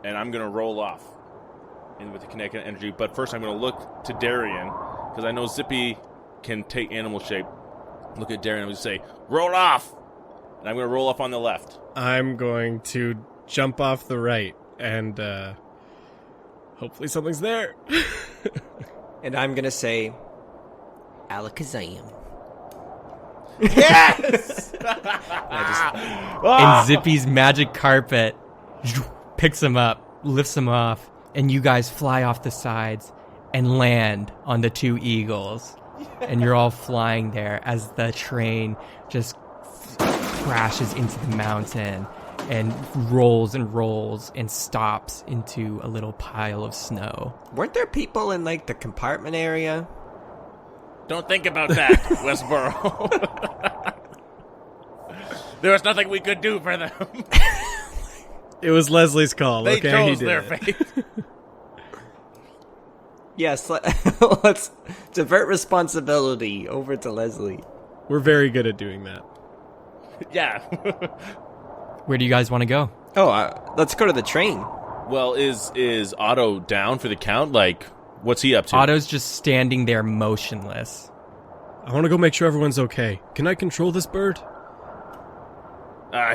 and I'm gonna roll off in with the kinetic energy. But first, I'm gonna look to Darion because I know Zippy can take animal shape. Look at Darion and say, roll off, and I'm gonna roll off on the left. I'm going to jump off the right, and hopefully something's there. And I'm gonna say, Alakazam. Yes! And Zippy's magic carpet picks him up, lifts him off, and you guys fly off the sides and land on the two eagles. And you're all flying there as the train just crashes into the mountain and rolls and stops into a little pile of snow. Weren't there people in, like, the compartment area? Don't think about that, Westboro. There was nothing we could do for them. It was Leslie's call. They okay, chose he did their it. fate. Yes, let's divert responsibility over to Leslie. We're very good at doing that. Yeah. Where do you guys want to go? Oh, let's go to the train. Well, is Otto down for the count? Like, what's he up to? Otto's just standing there motionless. I want to go make sure everyone's okay. Can I control this bird?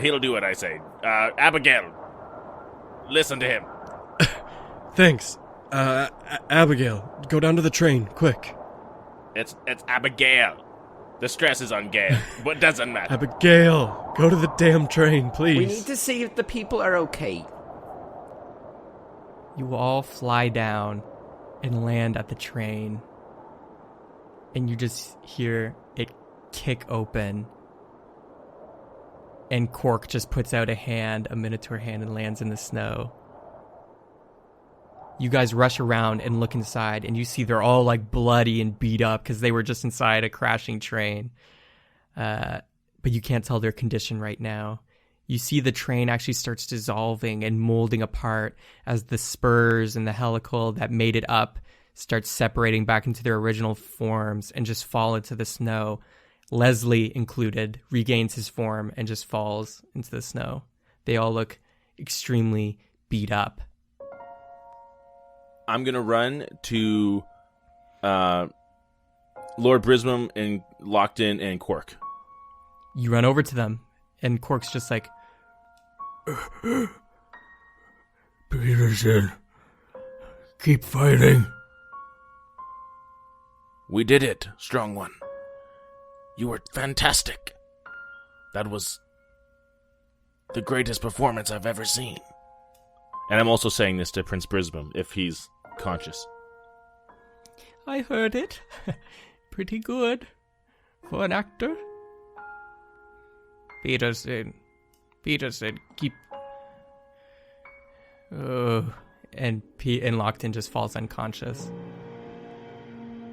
He'll do what I say. Abigail, listen to him. Thanks. Abigail, go down to the train, quick. It's Abigail. The stress is on Gail, but doesn't matter. Abigail, go to the damn train, please. We need to see if the people are okay. You all fly down and land at the train. And you just hear it kick open. And Cork just puts out a hand, a minotaur hand, and lands in the snow. You guys rush around and look inside, and you see they're all like bloody and beat up because they were just inside a crashing train. But you can't tell their condition right now. You see the train actually starts dissolving and molding apart as the spurs and the helical that made it up start separating back into their original forms and just fall into the snow. Leslie included regains his form and just falls into the snow. They all look extremely beat up. I'm gonna run to Lord Brisbane and Lockton and Cork. You run over to them, and Cork's just like, Peterson, keep fighting. We did it, Strong One. You were fantastic. That was the greatest performance I've ever seen. And I'm also saying this to Prince Brisbane, if he's conscious. I heard it. Pretty good. For an actor. Peterson, keep... And Lockton just falls unconscious.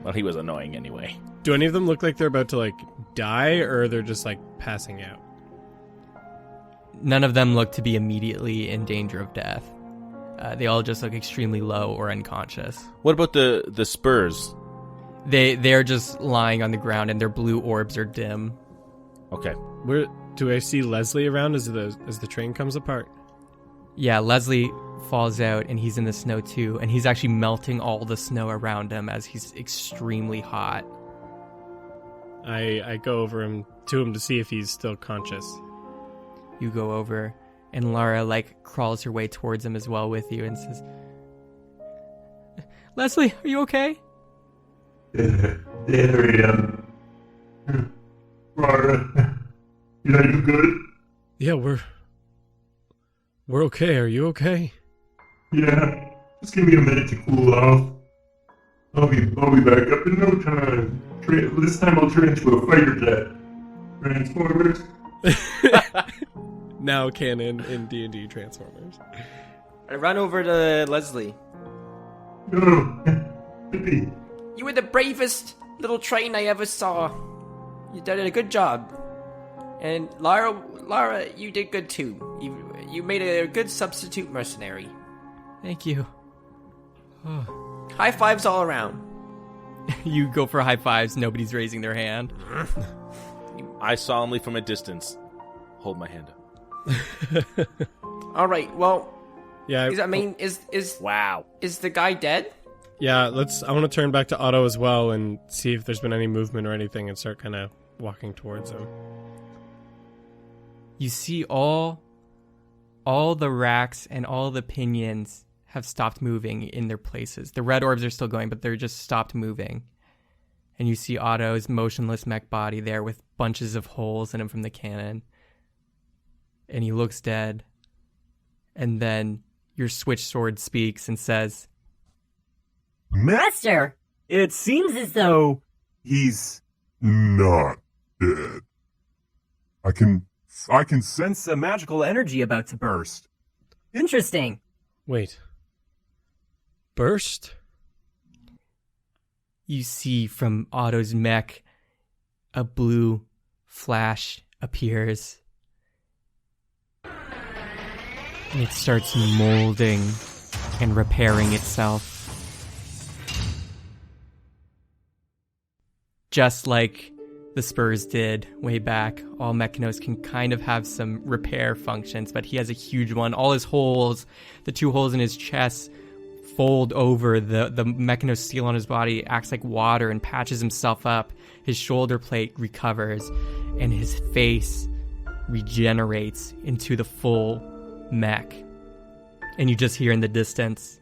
Well, he was annoying anyway. Do any of them look like they're about to, like, die, or they're just, like, passing out? None of them look to be immediately in danger of death. They all just look extremely low or unconscious. What about the spurs? They're just lying on the ground, and their blue orbs are dim. Okay. Where do I see Leslie around as the train comes apart? Yeah, Leslie falls out, and he's in the snow too, and he's actually melting all the snow around him as he's extremely hot. I go over to him to see if he's still conscious. You go over, and Lara, like, crawls her way towards him as well with you and says, Leslie, are you okay? Darion. Lara. Yeah, you good? Yeah, we're okay. Are you okay? Yeah. Just give me a minute to cool off. I'll be back up in no time. This time I'll turn into a fighter jet. Transformers. Now canon in D&D Transformers. I run over to Leslie. Oh, Yippee. You were the bravest little train I ever saw. You did a good job. And Lara, you did good too. You made a good substitute mercenary. Thank you. High fives all around. You go for high fives, nobody's raising their hand. I solemnly from a distance hold my hand up. All right, well, Yeah. Wow. Is the guy dead? Yeah, I want to turn back to Otto as well and see if there's been any movement or anything and start kind of walking towards him. You see all the racks and all the pinions have stopped moving in their places. The red orbs are still going, but they're just stopped moving. And you see Otto's motionless mech body there with bunches of holes in him from the cannon. And he looks dead. And then your switch sword speaks and says, Master, it seems as though... He's not dead. I can sense a magical energy about to burst. Interesting. Wait. Burst? you see from Otto's mech a blue flash appears. And it starts molding and repairing itself. Just like the Spurs did way back, all Mechanos can kind of have some repair functions, but he has a huge one. All his holes, the two holes in his chest, fold over. The Mechanos steel on his body acts like water and patches himself up. His shoulder plate recovers, and his face regenerates into the full mech. And you just hear in the distance,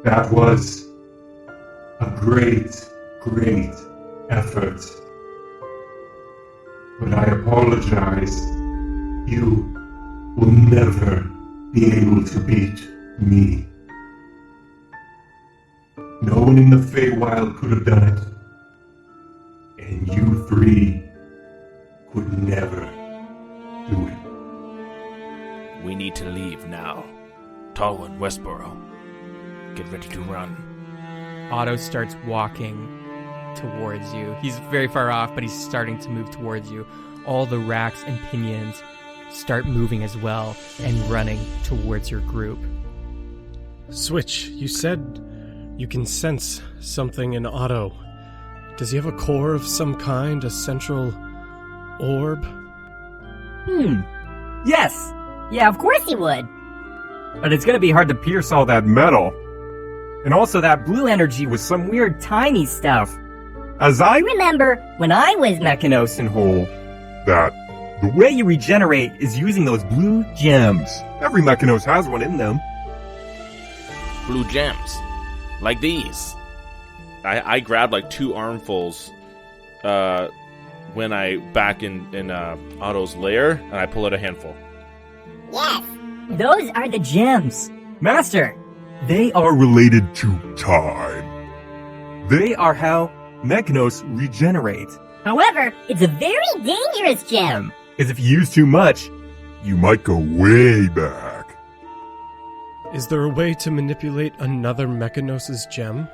That was a great, great effort. But I apologize. You will never be able to beat me. No one in the Feywild could have done it. And you three could never do it. We need to leave now. Tallwood, Westboro. Get ready to run. Otto starts walking towards you. He's very far off, but he's starting to move towards you. All the racks and pinions start moving as well and running towards your group. Switch, you said you can sense something in Otto. Does he have a core of some kind, a central orb? Yes. Yeah, of course he would. But it's gonna be hard to pierce all that metal. And also that blue energy was some weird tiny stuff. As I Remember when I was Mechanos and whole, That the way you regenerate is using those blue gems. Every Mechanos has one in them. Blue gems. Like these. I grabbed like 2 armfuls when I back in Otto's lair, and I pull out a handful. Yes, those are the gems. Master, they are related to time. They are how Mechnos regenerate. However, it's a very dangerous gem. Because if you use too much, You might go way back. Is there a way to manipulate another Mechanos' gem?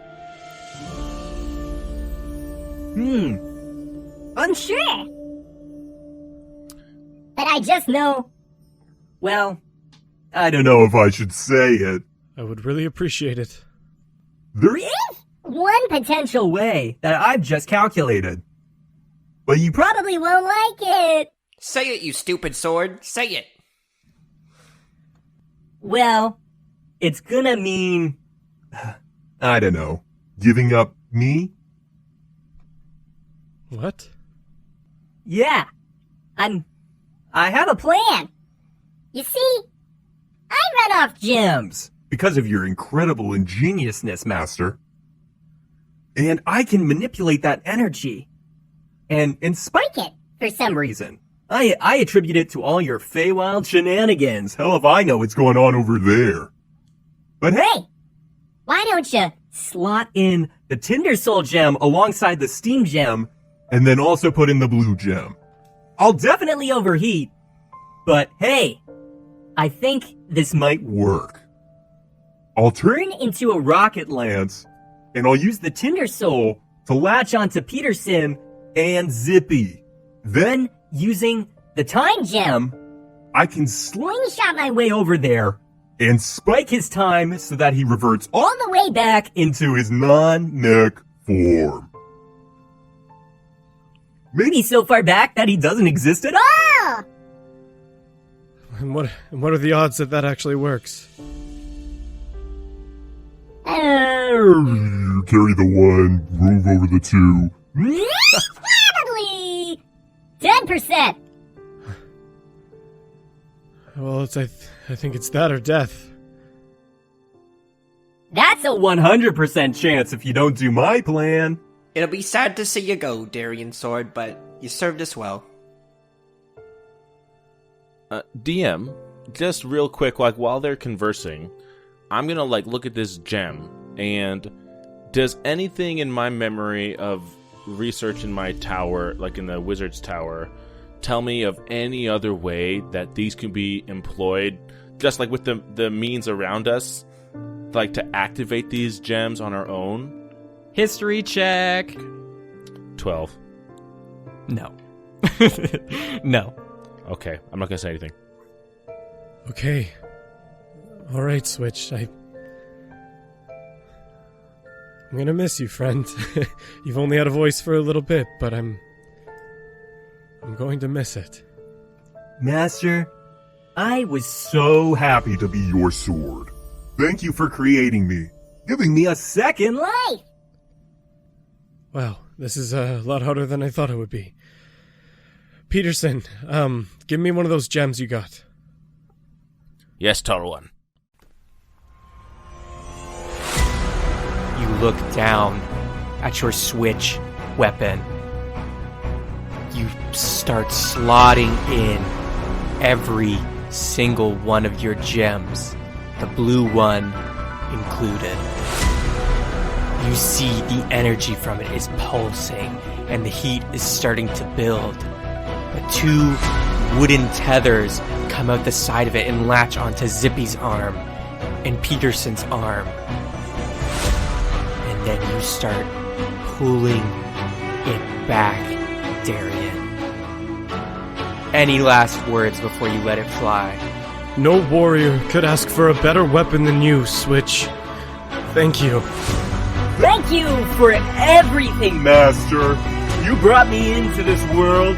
Unsure. But I just know. well, I don't know if I should say it. I would really appreciate it. There is one potential way that I've just calculated. But you Probably won't like it. Say it, you stupid sword. Say it. well, it's gonna mean, I don't know. Giving up me? What? Yeah. I have a plan. You see, I run off gems. because of your incredible ingeniousness, Master. And I can manipulate that energy. And spike Like it, for some reason. reason, I attribute it to all your Feywild shenanigans. Hell if I know what's going on over there. But hey, Hey, why don't you? slot in the Tinder Soul gem alongside the Steam gem, and then also put in the blue gem. I'll definitely overheat, but hey, I think this might work. I'll turn into a rocket lance, and I'll use the Tinder Soul to latch onto Peterson and Zippy. Then, using the Time Gem, I can slingshot my way over there and spike his time so that he reverts all the way back into his non-mech form. Maybe so far back that he doesn't exist at all. Oh! And what are the odds that that actually works? You carry the one, move over the two. Probably 10%. Well, I think it's that or death. That's a 100% chance if you don't do my plan. It'll be sad to see you go, Darion Sword, but you served us well. DM, just real quick, like while they're conversing, I'm gonna like look at this gem, and does anything in my memory of research in my tower, like in the wizard's tower, tell me of any other way that these can be employed, just like with the means around us, like to activate these gems on our own? History check. 12. No. No. Okay, I'm not gonna say anything. Okay. All right, Switch. I'm gonna miss you, friend. You've only had a voice for a little bit, but I'm going to miss it. Master, I was so happy to be your sword. Thank you for creating me, giving me a second life. Wow, this is a lot harder than I thought it would be. Peterson, give me one of those gems you got. Yes, Tall One. You look down at your switch weapon. You start slotting in every single one of your gems, the blue one included. You see the energy from it is pulsing, and the heat is starting to build. The two wooden tethers come out the side of it and latch onto Zippy's arm and Peterson's arm. And then you start pulling it back, Darion. Any last words before you let it fly? No warrior could ask for a better weapon than you, Switch. Thank you. Thank you for everything, Master. You brought me into this world,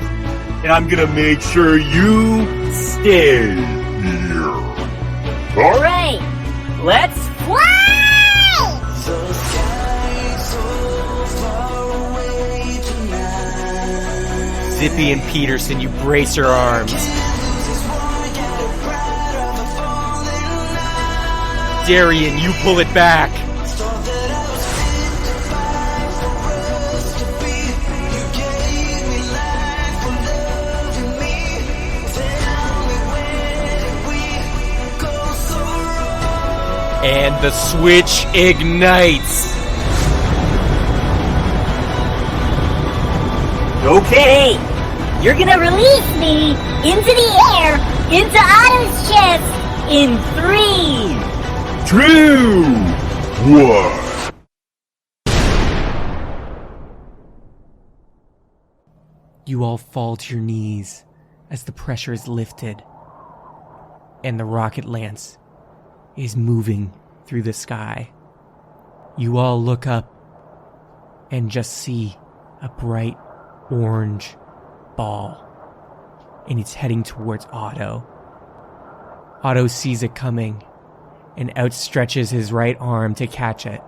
and I'm gonna make sure you stay here. All right, let's fly! Zippy and Peterson, you brace your arms. Darion, you pull it back. And the switch ignites. Okay, you're gonna release me into the air, into Otto's chest, in 3, 2, 1. You all fall to your knees as the pressure is lifted, and the rocket lance is moving through the sky. You all look up and just see a bright orange ball, and it's heading towards Otto. Otto sees it coming and outstretches his right arm to catch it,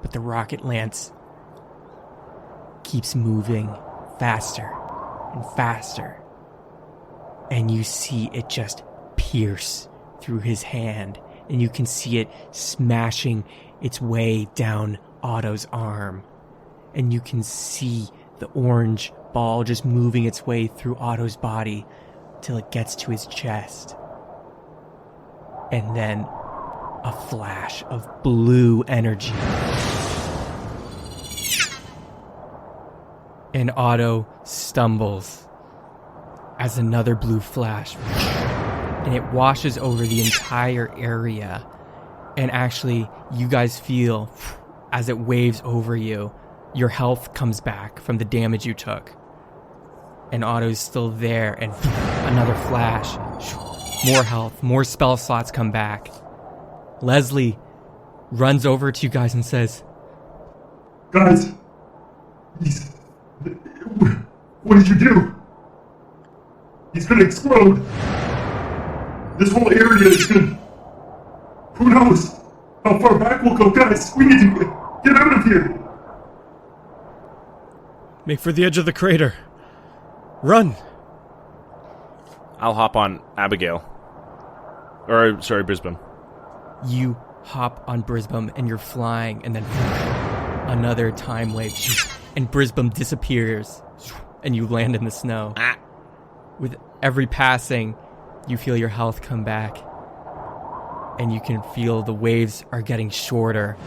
but the rocket lance keeps moving faster and faster, and you see it just pierce through his hand, and you can see it smashing its way down Otto's arm, and you can see the orange ball just moving its way through Otto's body till it gets to his chest. And then a flash of blue energy. And Otto stumbles as another blue flash, and it washes over the entire area. And actually, you guys feel, as it waves over you, your health comes back from the damage you took. And Otto's still there, and another flash. More health, more spell slots come back. Leslie runs over to you guys and says, Guys, what did you do? He's gonna explode. This whole area is gonna... Who knows how far back we'll go, guys? We need to get out of here. Make for the edge of the crater. Run! I'll hop on Abigail. Or, sorry, Brisbane. you hop on Brisbane and you're flying, and then another time wave, and Brisbane disappears, and you land in the snow. With every passing, you feel your health come back, and you can feel the waves are getting shorter.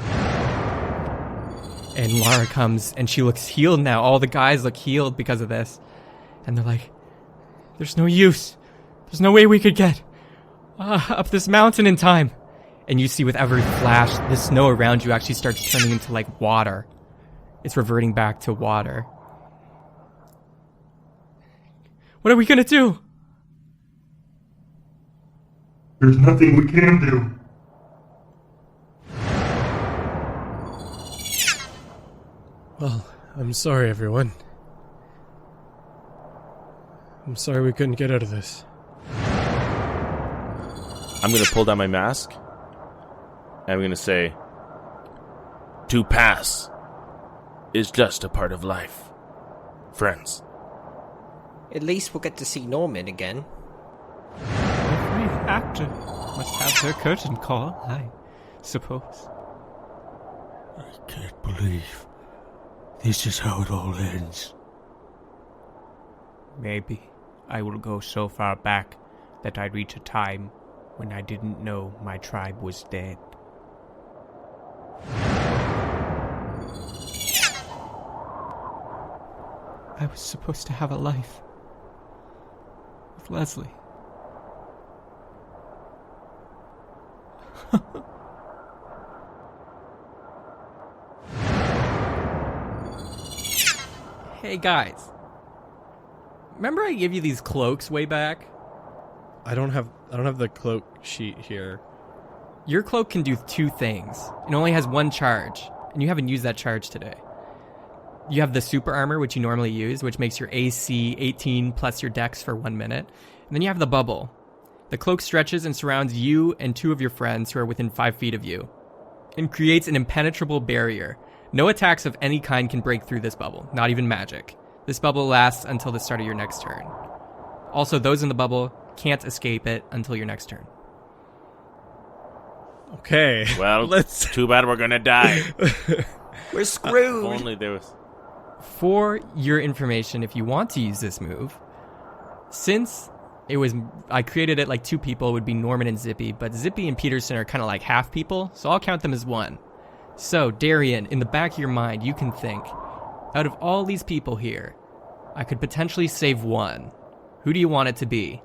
And Lara comes, and she looks healed now. All the guys look healed because of this. And they're like, there's no use. There's no way we could get up this mountain in time. And you see with every flash, the snow around you actually starts turning into like water. It's reverting back to water. What are we gonna do? There's nothing we can do. Well, I'm sorry, everyone. I'm sorry we couldn't get out of this. I'm going to pull down my mask, and I'm going to say, to pass is just a part of life, friends. At least we'll get to see Norman again. Every actor must have their curtain call, I suppose. I can't believe this is how it all ends. Maybe I will go so far back that I reach a time when I didn't know my tribe was dead. I was supposed to have a life with Leslie. Hey guys, remember I gave you these cloaks way back? I don't have the cloak sheet here. Your cloak can do two things. It only has one charge, and you haven't used that charge today. You have the super armor, which you normally use, which makes your AC 18 plus your dex for 1 minute. And then you have the bubble. The cloak stretches and surrounds you and two of your friends who are within 5 feet of you, and creates an impenetrable barrier. No attacks of any kind can break through this bubble, not even magic. This bubble lasts until the start of your next turn. Also, those in the bubble can't escape it until your next turn. Okay. Well, too bad we're gonna die. We're screwed. If only there was... For your information, if you want to use this move, since I created it like 2 people. It would be Norman and Zippy, but Zippy and Peterson are kind of like half people, so I'll count them as 1. So, Darion, in the back of your mind, you can think, out of all these people here, I could potentially save 1. Who do you want it to be?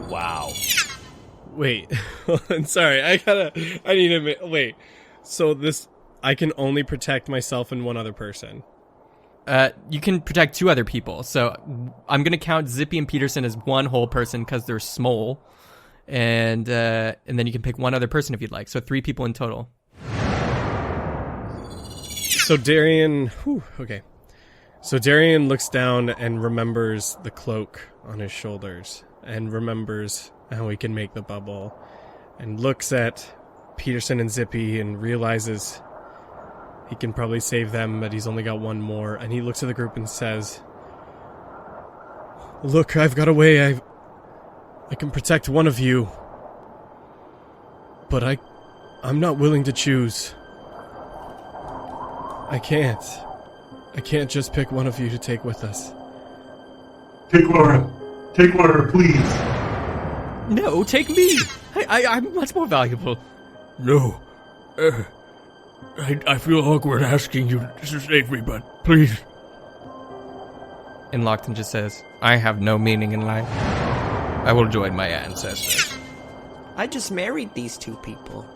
Wow. Wait, I'm sorry. Wait. So I can only protect myself and 1 other person. You can protect 2 other people. So I'm going to count Zippy and Peterson as 1 whole person because they're small. And then you can pick 1 other person if you'd like. So 3 people in total. So Darion... okay. So Darion looks down and remembers the cloak on his shoulders. And remembers how he can make the bubble. And looks at Peterson and Zippy and realizes he can probably save them, but he's only got 1 more. And he looks at the group and says, "Look, I've got a way. I can protect 1 of you. But I'm not willing to choose. I can't. I can't just pick 1 of you to take with us." Take Laura. Take Laura, please. No, take me. I'm much more valuable. No. I feel awkward asking you to save me, but please. And Lockton just says, I have no meaning in life. I will join my ancestors. I just married these 2 people.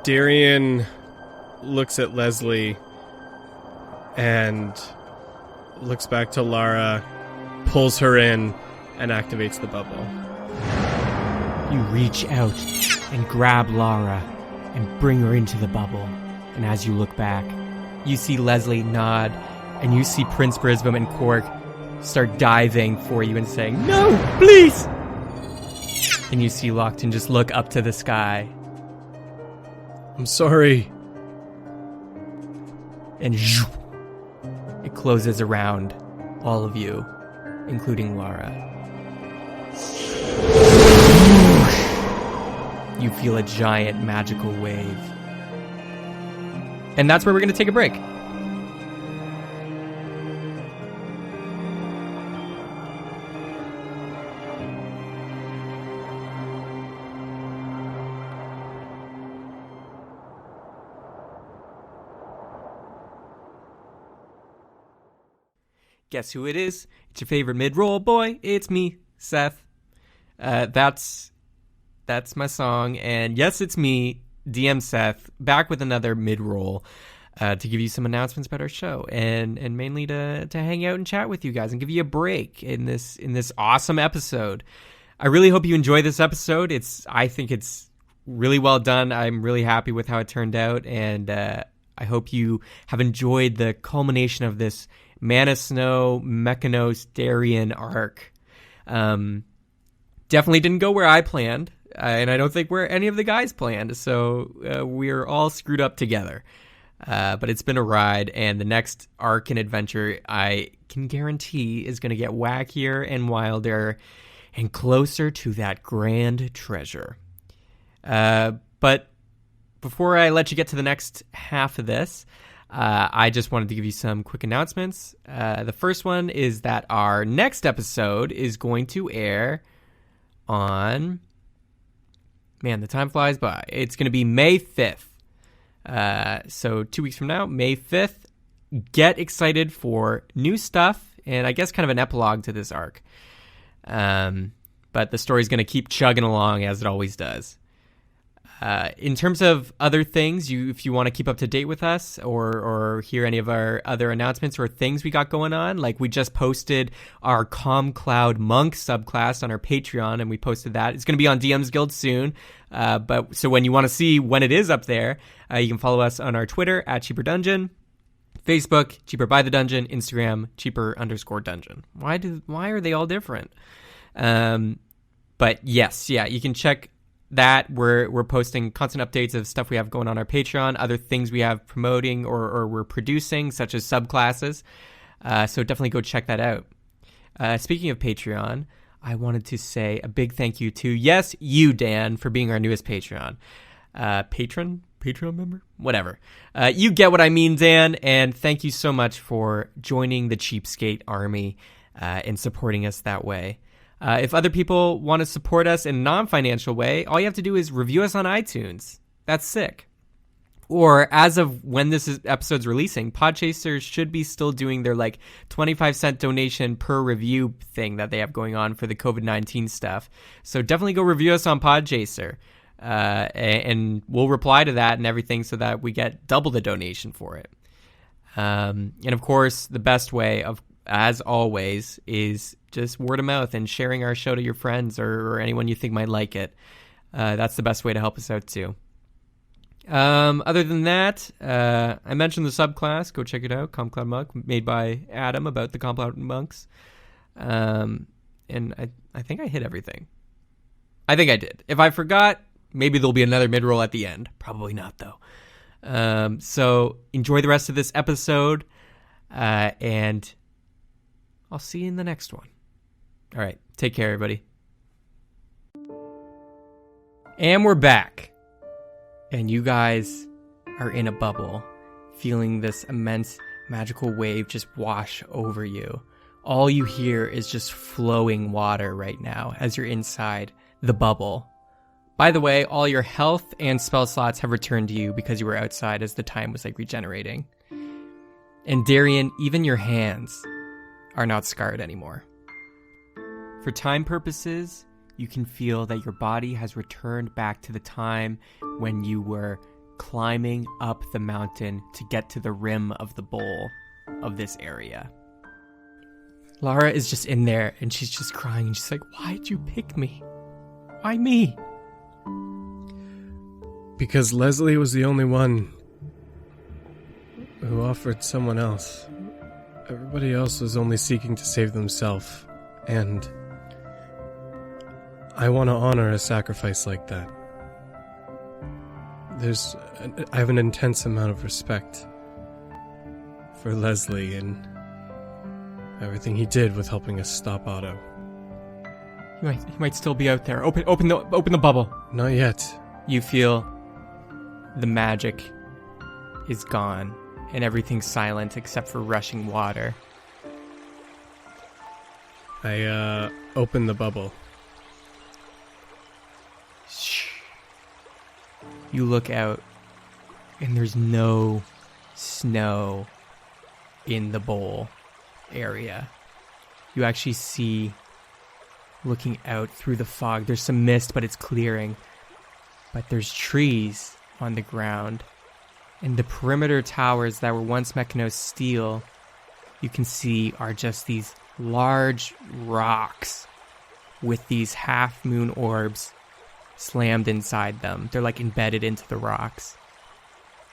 Darion looks at Leslie and looks back to Lara, pulls her in, and activates the bubble. You reach out and grab Lara and bring her into the bubble. And as you look back, you see Leslie nod, and you see Prince Brisbane and Cork start diving for you and saying, "No, please!" And you see Lockton just look up to the sky. "I'm sorry." And it closes around all of you, including Lara. You feel a giant magical wave. And that's where we're going to take a break. Guess who it is? It's your favorite mid-roll boy. It's me, Seth. That's my song. And yes, it's me, DM Seth, back with another mid-roll to give you some announcements about our show and mainly to hang out and chat with you guys and give you a break in this awesome episode. I really hope you enjoy this episode. I think it's really well done. I'm really happy with how it turned out, and I hope you have enjoyed the culmination of this Mana Snow, Mechanos, Darion arc. Definitely didn't go where I planned, and I don't think where any of the guys planned, so we're all screwed up together. But it's been a ride, and the next arc and adventure, I can guarantee, is going to get wackier and wilder and closer to that grand treasure. But before I let you get to the next half of this, I just wanted to give you some quick announcements. The first one is that our next episode is going to air on... Man, the time flies by. It's going to be May 5th. So 2 weeks from now, May 5th. Get excited for new stuff and I guess kind of an epilogue to this arc. But the story's going to keep chugging along as it always does. In terms of other things, if you want to keep up to date with us or hear any of our other announcements or things we got going on, like we just posted our Calm Cloud Monk subclass on our Patreon, and we posted that. It's going to be on DM's Guild soon. But so when you want to see when it is up there, you can follow us on our Twitter at Cheaper Dungeon, Facebook, Cheaper by the Dungeon, Instagram, Cheaper_Dungeon. Why are they all different? But yes, yeah, you can check that. We're posting constant updates of stuff we have going on our Patreon, other things we have promoting or we're producing, such as subclasses. So definitely go check that out. Speaking of Patreon, I wanted to say a big thank you to, yes, you, Dan, for being our newest Patreon. Patreon member? Whatever. You get what I mean, Dan, and thank you so much for joining the Cheapskate Army. in supporting us that way. If other people want to support us in a non-financial way, all you have to do is review us on iTunes. That's sick. Or as of when this episode's releasing, Podchaser should be still doing their 25-cent donation per review thing that they have going on for the COVID-19 stuff. So definitely go review us on Podchaser. And we'll reply to that and everything so that we get double the donation for it. And of course, the best way as always, is just word of mouth and sharing our show to your friends or anyone you think might like it. That's the best way to help us out too. Other than that, I mentioned the subclass. Go check it out. Calm Cloud Monk, made by Adam about the Calm Cloud Monks. And I think I hit everything. I think I did. If I forgot, maybe there'll be another mid-roll at the end. Probably not, though. So enjoy the rest of this episode, and I'll see you in the next one. All right. Take care, everybody. And we're back. And you guys are in a bubble, feeling this immense magical wave just wash over you. All you hear is just flowing water right now as you're inside the bubble. By the way, all your health and spell slots have returned to you because you were outside as the time was regenerating. And Darion, even your hands are not scarred anymore. For time purposes, you can feel that your body has returned back to the time when you were climbing up the mountain to get to the rim of the bowl of this area. Lara is just in there and she's just crying and she's like, why'd you pick me? Why me? Because Leslie was the only one who offered someone else. Everybody else was only seeking to save themselves, and I want to honor a sacrifice like that. I have an intense amount of respect for Leslie and everything he did with helping us stop Otto. He might still be out there. Open the bubble. Not yet. You feel the magic is gone and everything's silent except for rushing water. I open the bubble. You look out and there's no snow in the bowl area. You actually see, looking out through the fog, there's some mist, but it's clearing. But there's trees on the ground. And the perimeter towers that were once Mechanos steel, you can see are just these large rocks with these half-moon orbs slammed inside them. They're like embedded into the rocks.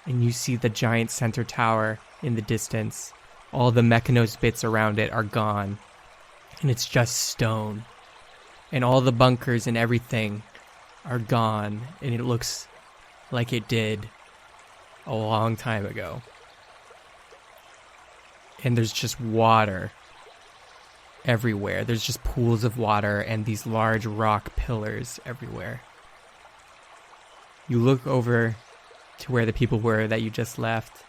And you see the giant center tower in the distance. All the Mechanos bits around it are gone. And it's just stone. And all the bunkers and everything are gone. And it looks like it did a long time ago. And there's just water everywhere. There's just pools of water and these large rock pillars everywhere. You look over to where the people were that you just left,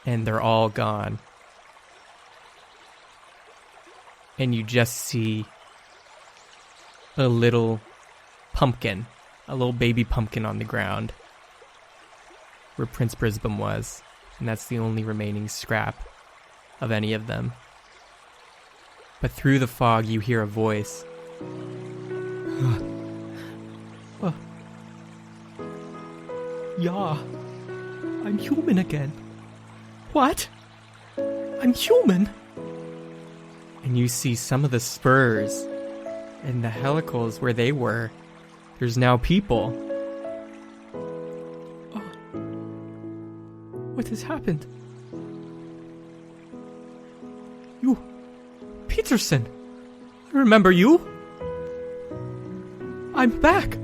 and they're all gone. And you just see a little pumpkin, a little baby pumpkin on the ground where Prince Brisbane was, and that's the only remaining scrap of any of them. But through the fog you hear a voice. Yeah, I'm human again. What? I'm human? And you see some of the spurs and the helicals where they were. There's now people. Oh. What has happened? You, Peterson. I remember you. I'm back.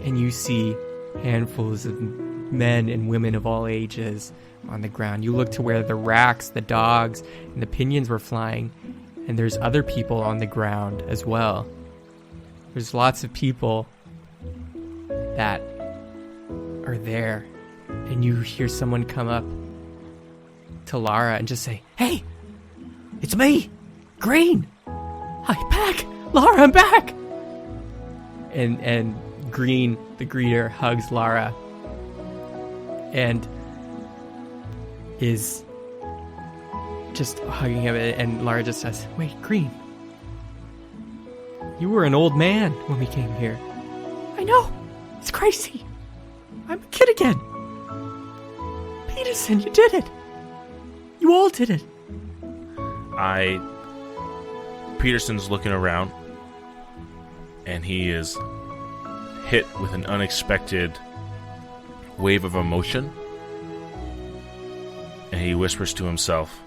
And you see handfuls of men and women of all ages on the ground. You look to where the racks, the dogs, and the pinions were flying, and there's other people on the ground as well. There's lots of people that are there, and you hear someone come up. to Lara and just say, "Hey, it's me, Green. I'm back, Lara. I'm back." And Green, the greeter, hugs Lara and is just hugging him. And Lara just says, "Wait, Green, you were an old man when we came here." "I know. It's crazy. I'm a kid again." "Peterson, you did it. You all did it." Peterson's looking around, and he is hit with an unexpected wave of emotion, and he whispers to himself,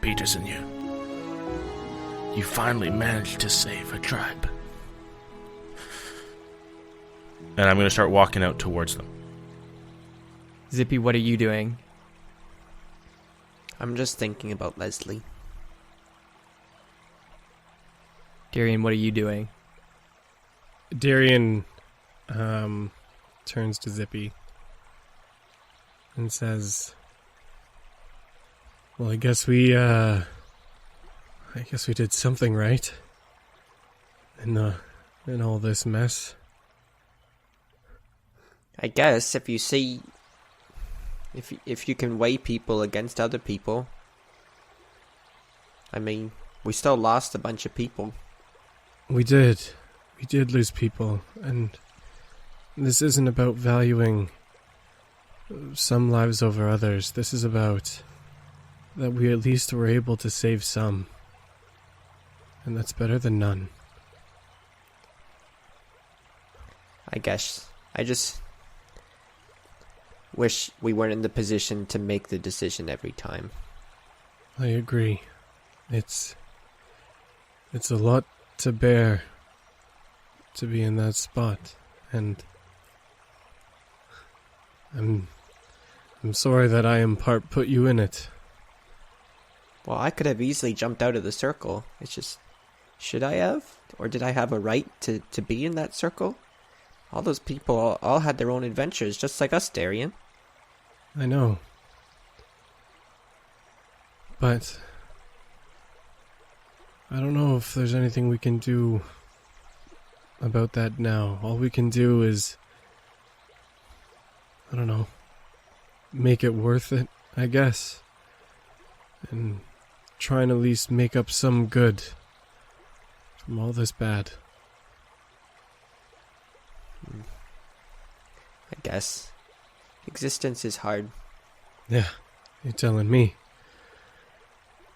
Peterson, you finally managed to save a tribe. and I'm going to start walking out towards them. Zippy, what are you doing? I'm just thinking about Leslie. Darion, what are you doing? Darion turns to Zippy and says, "Well, I guess we did something right in all this mess." I guess if you see, if you can weigh people against other people, I mean, we still lost a bunch of people. We did lose people, and this isn't about valuing some lives over others. This is about that we at least were able to save some, and that's better than none. I guess. I just wish we weren't in the position to make the decision every time. I agree. It's a lot to bear to be in that spot, and I'm sorry that I in part put you in it. Well, I could have easily jumped out of the circle. It's just, should I have? Or did I have a right to be in that circle? All those people all had their own adventures, just like us, Darion. I know. But I don't know if there's anything we can do about that now. All we can do is, I don't know, make it worth it, I guess. And try and at least make up some good from all this bad. I guess. Existence is hard. Yeah, you're telling me.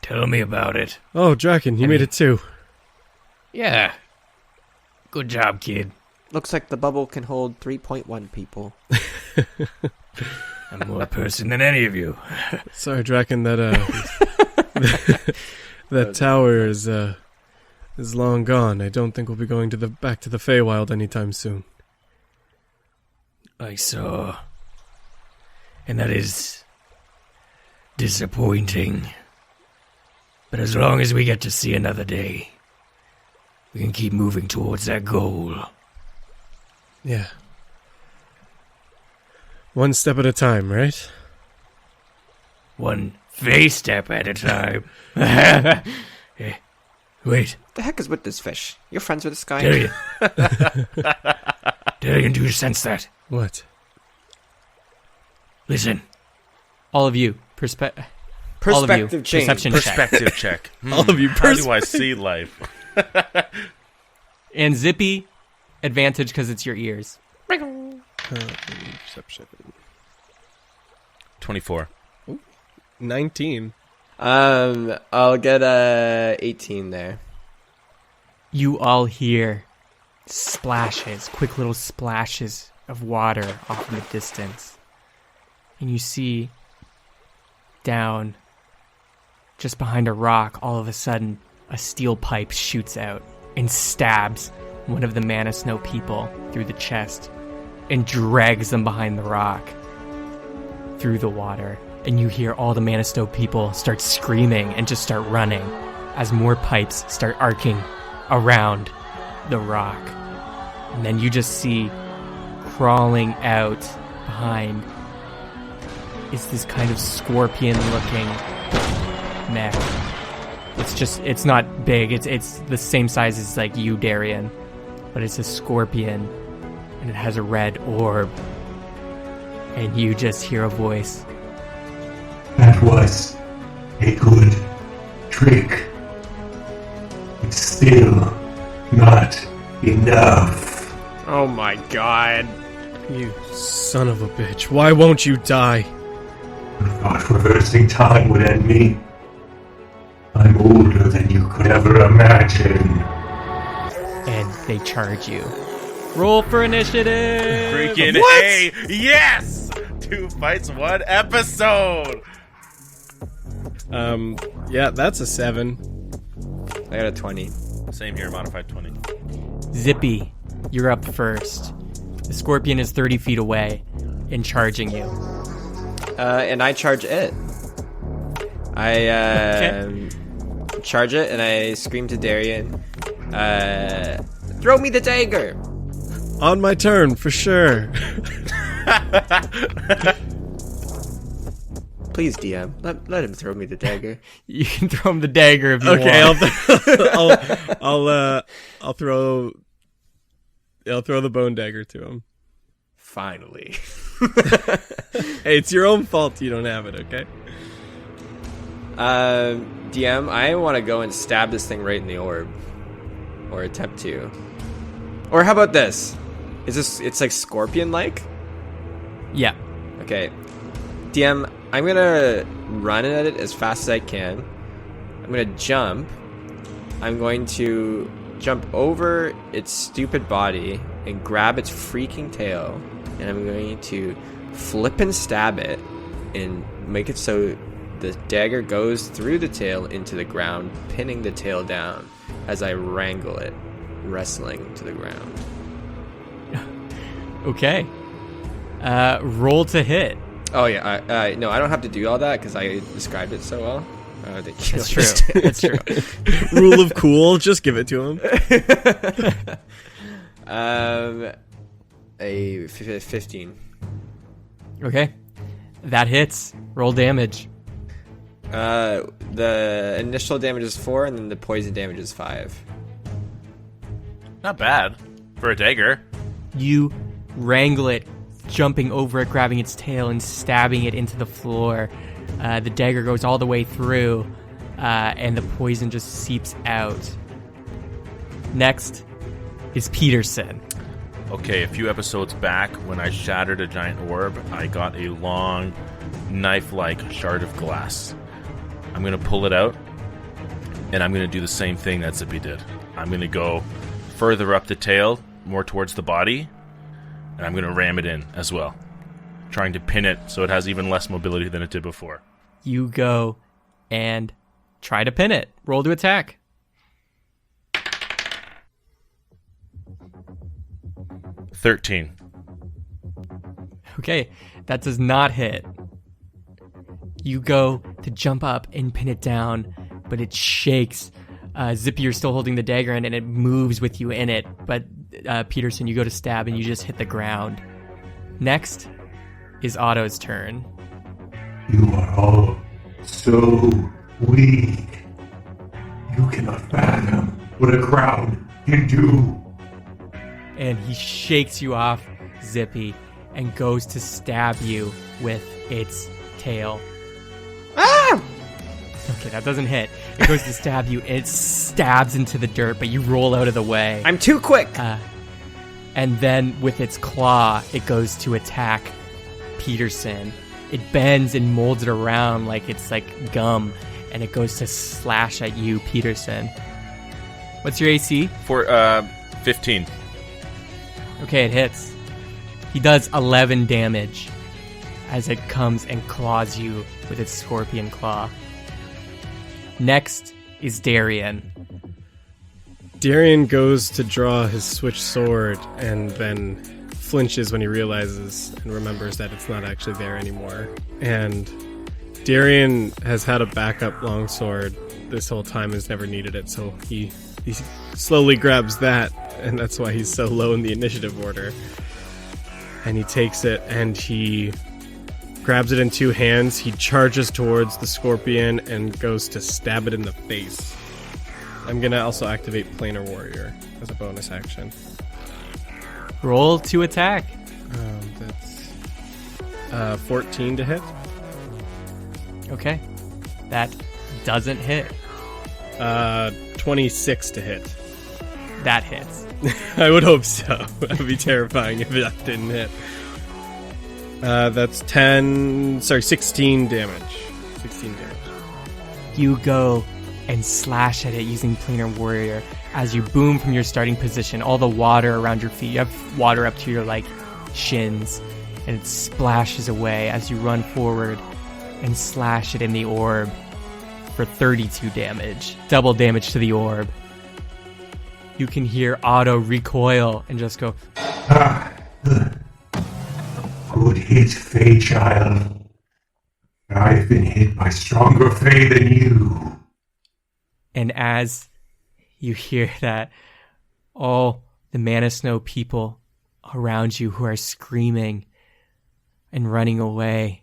Tell me about it. Oh, Draken, you made it too. Yeah. Good job, kid. Looks like the bubble can hold 3.1 people. I'm more person than any of you. Sorry, Draken, that that tower is long gone. I don't think we'll be going back to the Feywild anytime soon. I saw. And that is disappointing. But as long as we get to see another day, we can keep moving towards that goal. Yeah. One step at a time, right? One face step at a time. Hey, wait. The heck is with this fish? You're friends with this guy? Darion. Darion, do you sense that? What? Listen. All of you. Perspective change. Perception Perspective check. All of you. How do I see life? And Zippy, advantage because it's your ears. Perception. 24. 19. I'll get a 18 there. You all hear splashes, quick little splashes of water off in the distance. And you see down, just behind a rock, all of a sudden, a steel pipe shoots out and stabs one of the Mana Snow people through the chest and drags them behind the rock through the water. And you hear all the Mana Snow people start screaming and just start running as more pipes start arcing around the rock. And then you just see crawling out behind is this kind of scorpion-looking mech. It's not big. It's the same size as like you, Darion, but it's a scorpion, and it has a red orb. And you just hear a voice. That was a good trick. It's still not enough. Oh my god. You son of a bitch. Why won't you die? I thought reversing time would end me. I'm older than you could ever imagine. And they charge you. Roll for initiative! Freaking What? A! Yes! 2 fights, 1 episode! Yeah, that's a 7. I got a 20. Same here, modified 20. Zippy, you're up first. The scorpion is 30 feet away and charging you. And I charge it. I charge it and I scream to Darion, throw me the dagger! On my turn, for sure. Please, DM, let him throw me the dagger. You can throw him the dagger if you Okay, want. I'll throw the bone dagger to him. Finally. Hey, it's your own fault you don't have it, okay? DM, I want to go and stab this thing right in the orb. Or attempt to. Or how about this? It's like scorpion-like? Yeah. Okay. DM, I'm gonna run at it as fast as I can. I'm gonna jump. I'm going to jump over its stupid body and grab its freaking tail. And I'm going to flip and stab it and make it so the dagger goes through the tail into the ground, pinning the tail down as I wrangle it, wrestling to the ground. Okay. Roll to hit. Oh yeah, no, I don't have to do all that because I described it so well. That's true. That's true. Rule of cool, just give it to him. A 15. Okay. That hits. Roll damage. The initial damage is 4, and then the poison damage is 5. Not bad. For a dagger. You wrangle it, jumping over it, grabbing its tail, and stabbing it into the floor. The dagger goes all the way through, and the poison just seeps out. Next is Peterson. Okay, a few episodes back, when I shattered a giant orb, I got a long, knife-like shard of glass. I'm going to pull it out, and I'm going to do the same thing that Zippy did. I'm going to go further up the tail, more towards the body, and I'm going to ram it in as well, trying to pin it so it has even less mobility than it did before. You go and try to pin it. Roll to attack. $13. Okay, that does not hit. You go to jump up and pin it down, but it shakes. Zippy, you're still holding the dagger in, and it moves with you in it. But Peterson, you go to stab, and you just hit the ground. Next is Otto's turn. You are all so weak. You cannot fathom what a crowd can do. And he shakes you off, Zippy, and goes to stab you with its tail. Ah! Okay, that doesn't hit. It goes to stab you, and it stabs into the dirt, but you roll out of the way. I'm too quick! And then with its claw, it goes to attack Peterson. It bends and molds it around like it's like gum, and it goes to slash at you, Peterson. What's your AC? For 15. Okay, it hits. He does 11 damage as it comes and claws you with its scorpion claw. Next is Darion. Darion goes to draw his switch sword and then flinches when he realizes and remembers that it's not actually there anymore. And Darion has had a backup longsword this whole time, has never needed it, so he slowly grabs that, and that's why he's so low in the initiative order. And he takes it and he grabs it in two hands. He charges towards the scorpion and goes to stab it in the face. I'm going to also activate Planar Warrior as a bonus action. Roll to attack. That's 14 to hit. Okay. That doesn't hit. 26 to hit. That hits. I would hope so. That would be terrifying if that didn't hit. That's 16 damage. 16 damage. You go and slash at it using Planar Warrior. As you boom from your starting position, all the water around your feet, you have water up to your shins, and it splashes away as you run forward and slash it in the orb for 32 damage. Double damage to the orb. You can hear Otto recoil and just go, Good hit, Fey child. I've been hit by stronger Fey than you. and as you hear that, all the Mana Snow people around you who are screaming and running away,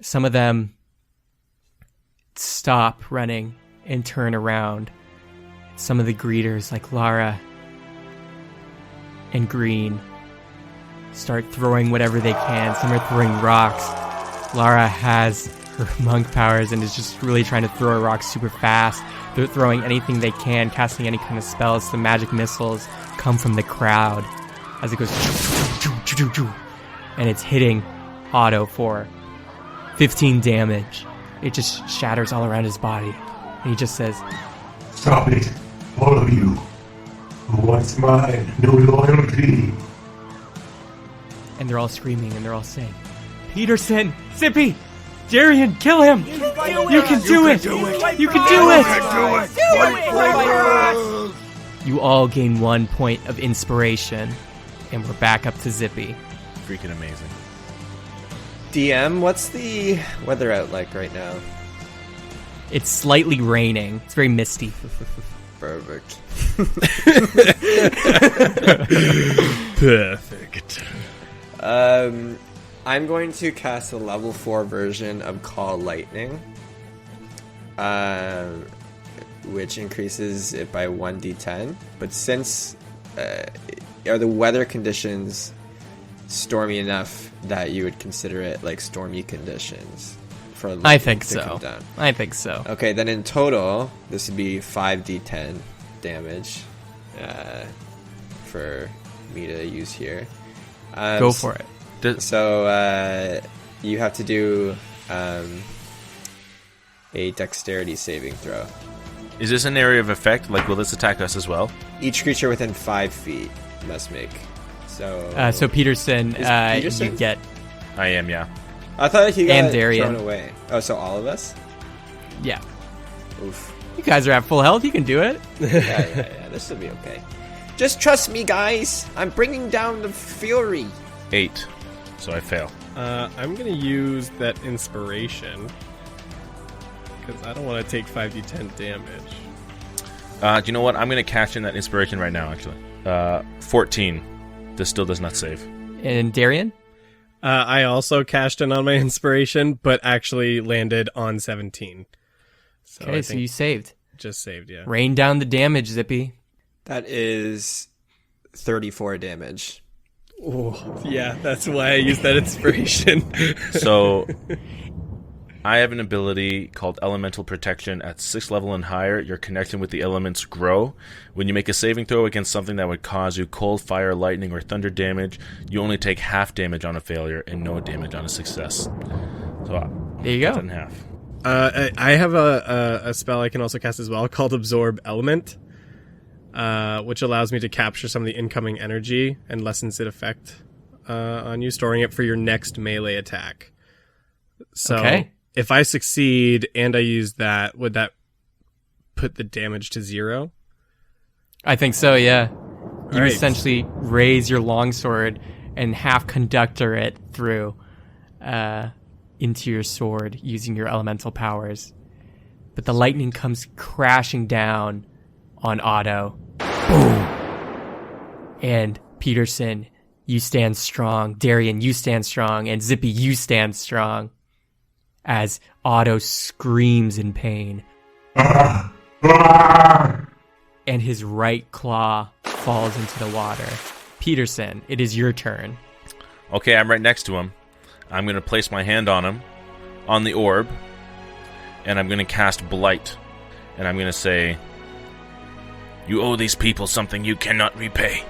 some of them stop running and turn around. Some of the greeters, like Lara and Green, start throwing whatever they can. Some are throwing rocks. Lara has her monk powers and is just really trying to throw a rock super fast. They're throwing anything they can, casting any kind of spells. The magic missiles come from the crowd as it goes, and it's hitting Otto for 15 damage. It just shatters all around his body. And he just says, "Stop it, all of you. Who wants mine? No loyalty." And they're all screaming and they're all saying, "Peterson! Zippy! Darion, kill him! You can do it! You can do it! You all gain 1 point of inspiration, and we're back up to Zippy. Freaking amazing. DM, what's the weather out like right now? It's slightly raining. It's very misty. Perfect. Perfect. I'm going to cast a level 4 version of Call Lightning, which increases it by 1d10. But since are the weather conditions stormy enough that you would consider it like stormy conditions? For I think to come so. down? I think so. Okay, then in total, this would be 5d10 damage for me to use here. Go for it. So you have to do a dexterity saving throw. Is this an area of effect? Like, will this attack us as well? Each creature within 5 feet must make. So Peterson, Peterson? you get. I am, yeah. I thought he got and Darion. thrown away. Oh, so all of us? Yeah. Oof. You guys are at full health. You can do it. Yeah. This will be okay. Just trust me, guys. I'm bringing down the fury. 8. So I fail. I'm going to use that inspiration because I don't want to take 5d10 damage. Do you know what? I'm going to cash in that inspiration right now, actually. 14. This still does not save. And Darion? I also cashed in on my inspiration, but actually landed on 17. Okay, so you saved. Just saved, yeah. Rain down the damage, Zippy. That is 34 damage. Oh, yeah, that's why I used that inspiration. So, I have an ability called Elemental Protection. At 6th level and higher, your connection with the elements grow. When you make a saving throw against something that would cause you cold, fire, lightning, or thunder damage, you only take half damage on a failure and no damage on a success. So, there you go. In half. I have a spell I can also cast as well called Absorb Element. Which allows me to capture some of the incoming energy and lessens its effect on you, storing it for your next melee attack. So if I succeed and I use that, would that put the damage to 0? I think so, yeah. You right. essentially raise your longsword and half conductor it through into your sword using your elemental powers. But the lightning comes crashing down on Otto. Boom! And Peterson, you stand strong. Darion, you stand strong. And Zippy, you stand strong. As Otto screams in pain. And his right claw falls into the water. Peterson, it is your turn. Okay, I'm right next to him. I'm going to place my hand on him, on the orb, and I'm going to cast Blight. And I'm going to say, You owe these people something you cannot repay.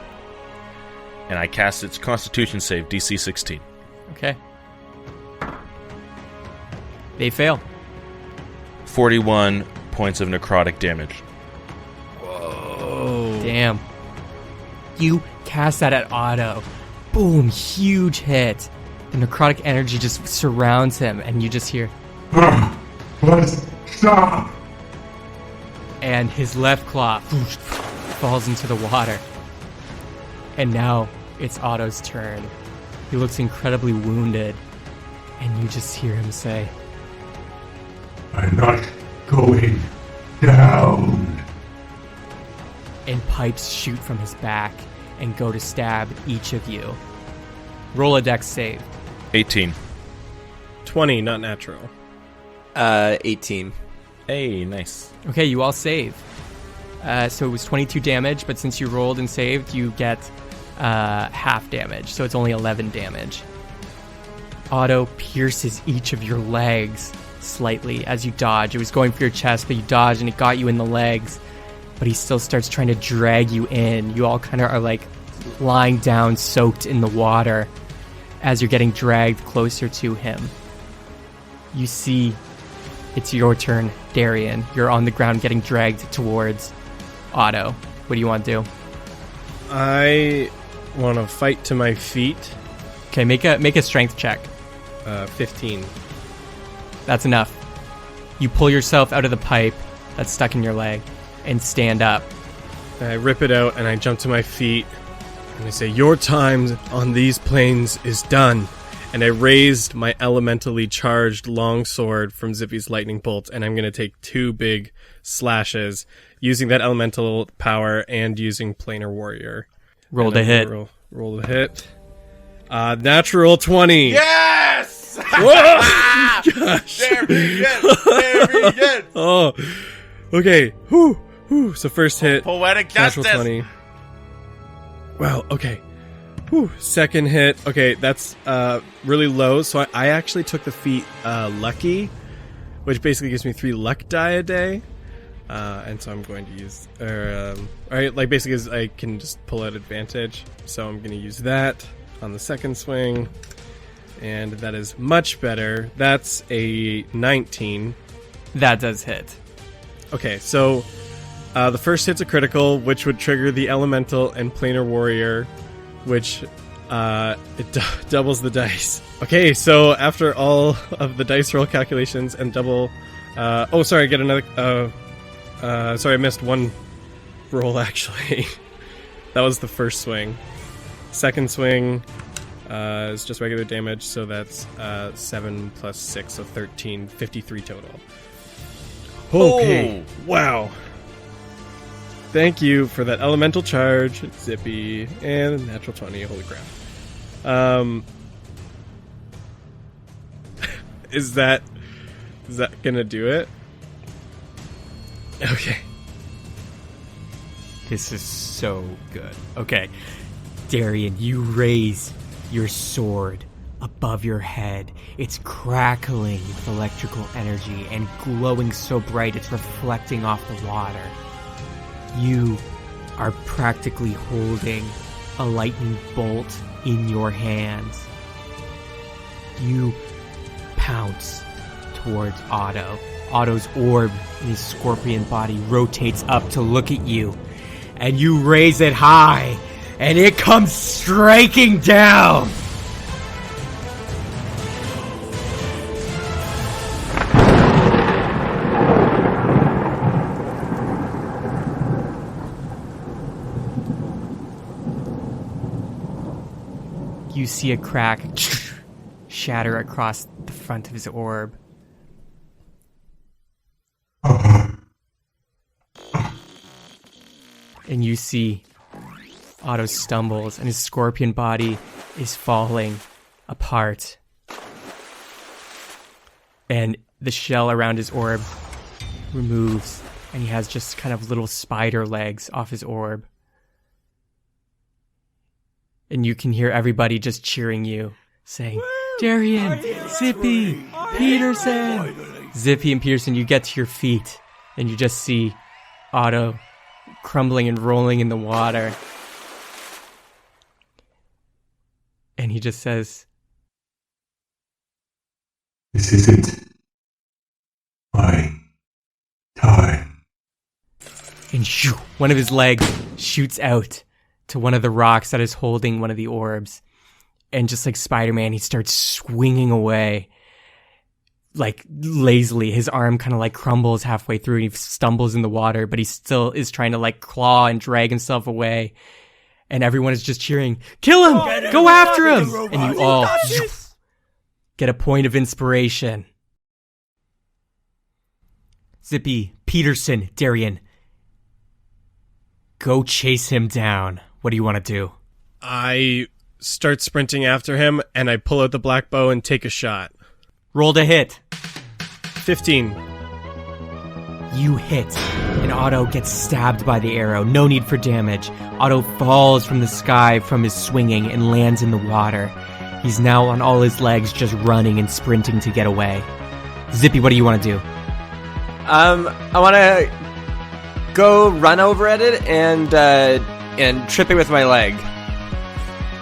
And I cast its Constitution save, DC 16. Okay. They fail. 41 points of necrotic damage. Whoa. Damn. You cast that at Otto. Boom, huge hit. The necrotic energy just surrounds him, and you just hear... Stop! And his left claw falls into the water. And now it's Otto's turn. He looks incredibly wounded, and you just hear him say, I'm not going down. And pipes shoot from his back and go to stab each of you. Roll a dex save. 18. 20, not natural. 18. Hey, nice. Okay, you all save. So it was 22 damage, but since you rolled and saved, you get half damage. So it's only 11 damage. Otto pierces each of your legs slightly as you dodge. It was going for your chest, but you dodged and it got you in the legs. But he still starts trying to drag you in. You all kind of are like lying down, soaked in the water as you're getting dragged closer to him. You see, it's your turn, Darion. You're on the ground getting dragged towards Otto. What do you want to do? I want to fight to my feet. Okay, make a strength check. 15. That's enough. You pull yourself out of the pipe that's stuck in your leg and stand up. I rip it out and I jump to my feet and I say, your time on these plains is done. And I raised my elementally charged longsword from Zippy's lightning bolt, and I'm going to take 2 big slashes using that elemental power and using planar warrior. Roll to hit. Roll the hit. Natural 20. Yes! Whoa! Gosh. There we go. Oh, okay. Whew. So first hit. Poetic natural justice. 20. Wow. Okay. Whew. Second hit. Okay, that's really low. So I actually took the feat lucky, which basically gives me 3 luck die a day. And so I'm going to use, basically I can just pull out advantage. So I'm going to use that on the second swing. And that is much better. That's a 19. That does hit. Okay, so the first hit's a critical, which would trigger the elemental and planar warrior, which doubles the dice. Okay, so after all of the dice roll calculations and double... I get another... I missed one roll, actually. That was the first swing. Second swing is just regular damage, so that's 7 plus 6, so 13, 53 total. Okay, wow. Thank you for that elemental charge, Zippy, and natural 20, holy crap. Is that gonna do it? Okay. This is so good. Okay. Darion, you raise your sword above your head. It's crackling with electrical energy and glowing so bright it's reflecting off the water. You are practically holding a lightning bolt in your hands. You pounce towards Otto. Otto's orb in his scorpion body rotates up to look at you, and you raise it high, and it comes striking down. You see a crack shatter across the front of his orb. And you see Otto stumbles and his scorpion body is falling apart. And the shell around his orb removes, and he has just kind of little spider legs off his orb. And you can hear everybody just cheering you, saying, Darion, Zippy, Peterson. Zippy and Peterson, you get to your feet, and you just see Otto crumbling and rolling in the water. And he just says, This isn't my time. And shoo, one of his legs shoots out to one of the rocks that is holding one of the orbs. And just like Spider-Man, he starts swinging away, like lazily. His arm kind of like crumbles halfway through and he stumbles in the water, but he still is trying to like claw and drag himself away. And everyone is just cheering, kill him! Go after him! And you all get a point of inspiration. Zippy, Peterson, Darion, go chase him down. What do you want to do? I start sprinting after him, and I pull out the black bow and take a shot. Roll to hit. 15. You hit, and Otto gets stabbed by the arrow. No need for damage. Otto falls from the sky from his swinging and lands in the water. He's now on all his legs, just running and sprinting to get away. Zippy, what do you want to do? I want to go run over at it and trip it with my leg.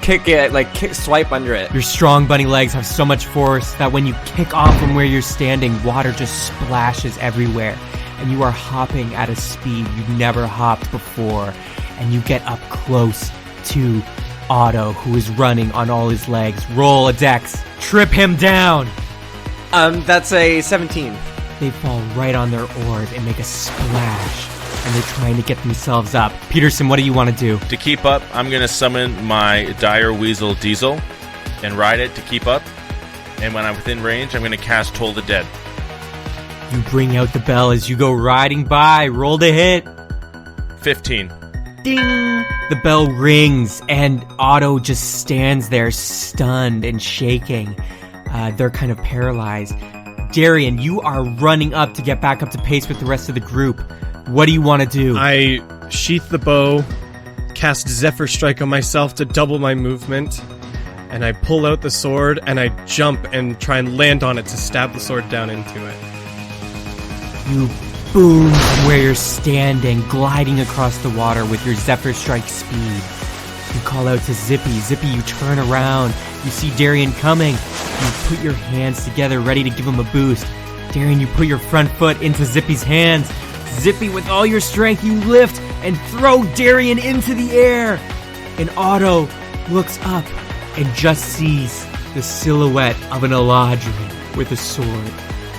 Kick it, swipe under it. Your strong bunny legs have so much force that when you kick off from where you're standing, water just splashes everywhere. And you are hopping at a speed you've never hopped before. And you get up close to Otto, who is running on all his legs. Roll a dex. Trip him down. That's a 17. They fall right on their orb and make a splash. And they're trying to get themselves up. Peterson, what do you want to do? To keep up, I'm going to summon my Dire Weasel Diesel and ride it to keep up. And when I'm within range, I'm going to cast Toll the Dead. You bring out the bell as you go riding by. Roll to hit. 15. Ding! The bell rings, and Otto just stands there stunned and shaking. They're kind of paralyzed. Darion, you are running up to get back up to pace with the rest of the group. What do you want to do? I sheath the bow, cast Zephyr Strike on myself to double my movement, and I pull out the sword, and I jump and try and land on it to stab the sword down into it. You boom from where you're standing, gliding across the water with your Zephyr Strike speed. You call out to Zippy. Zippy, you turn around. You see Darion coming. You put your hands together, ready to give him a boost. Darion, you put your front foot into Zippy's hands. Zippy, with all your strength, you lift and throw Darion into the air. And Otto looks up and just sees the silhouette of an Eladrin with a sword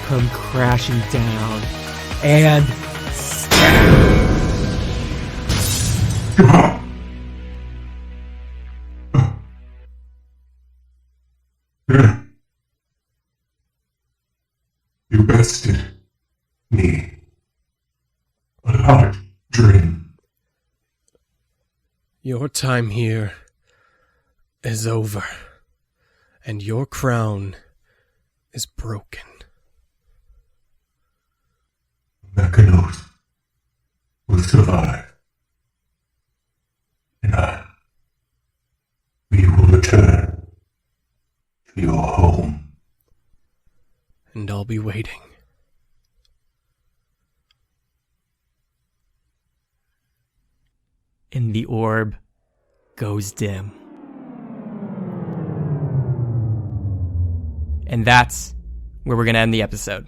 come crashing down and stab. You bested me. A hot dream. Your time here is over, and your crown is broken. Mechanos will survive, and we will return to your home. And I'll be waiting. And the orb goes dim. And that's where we're going to end the episode.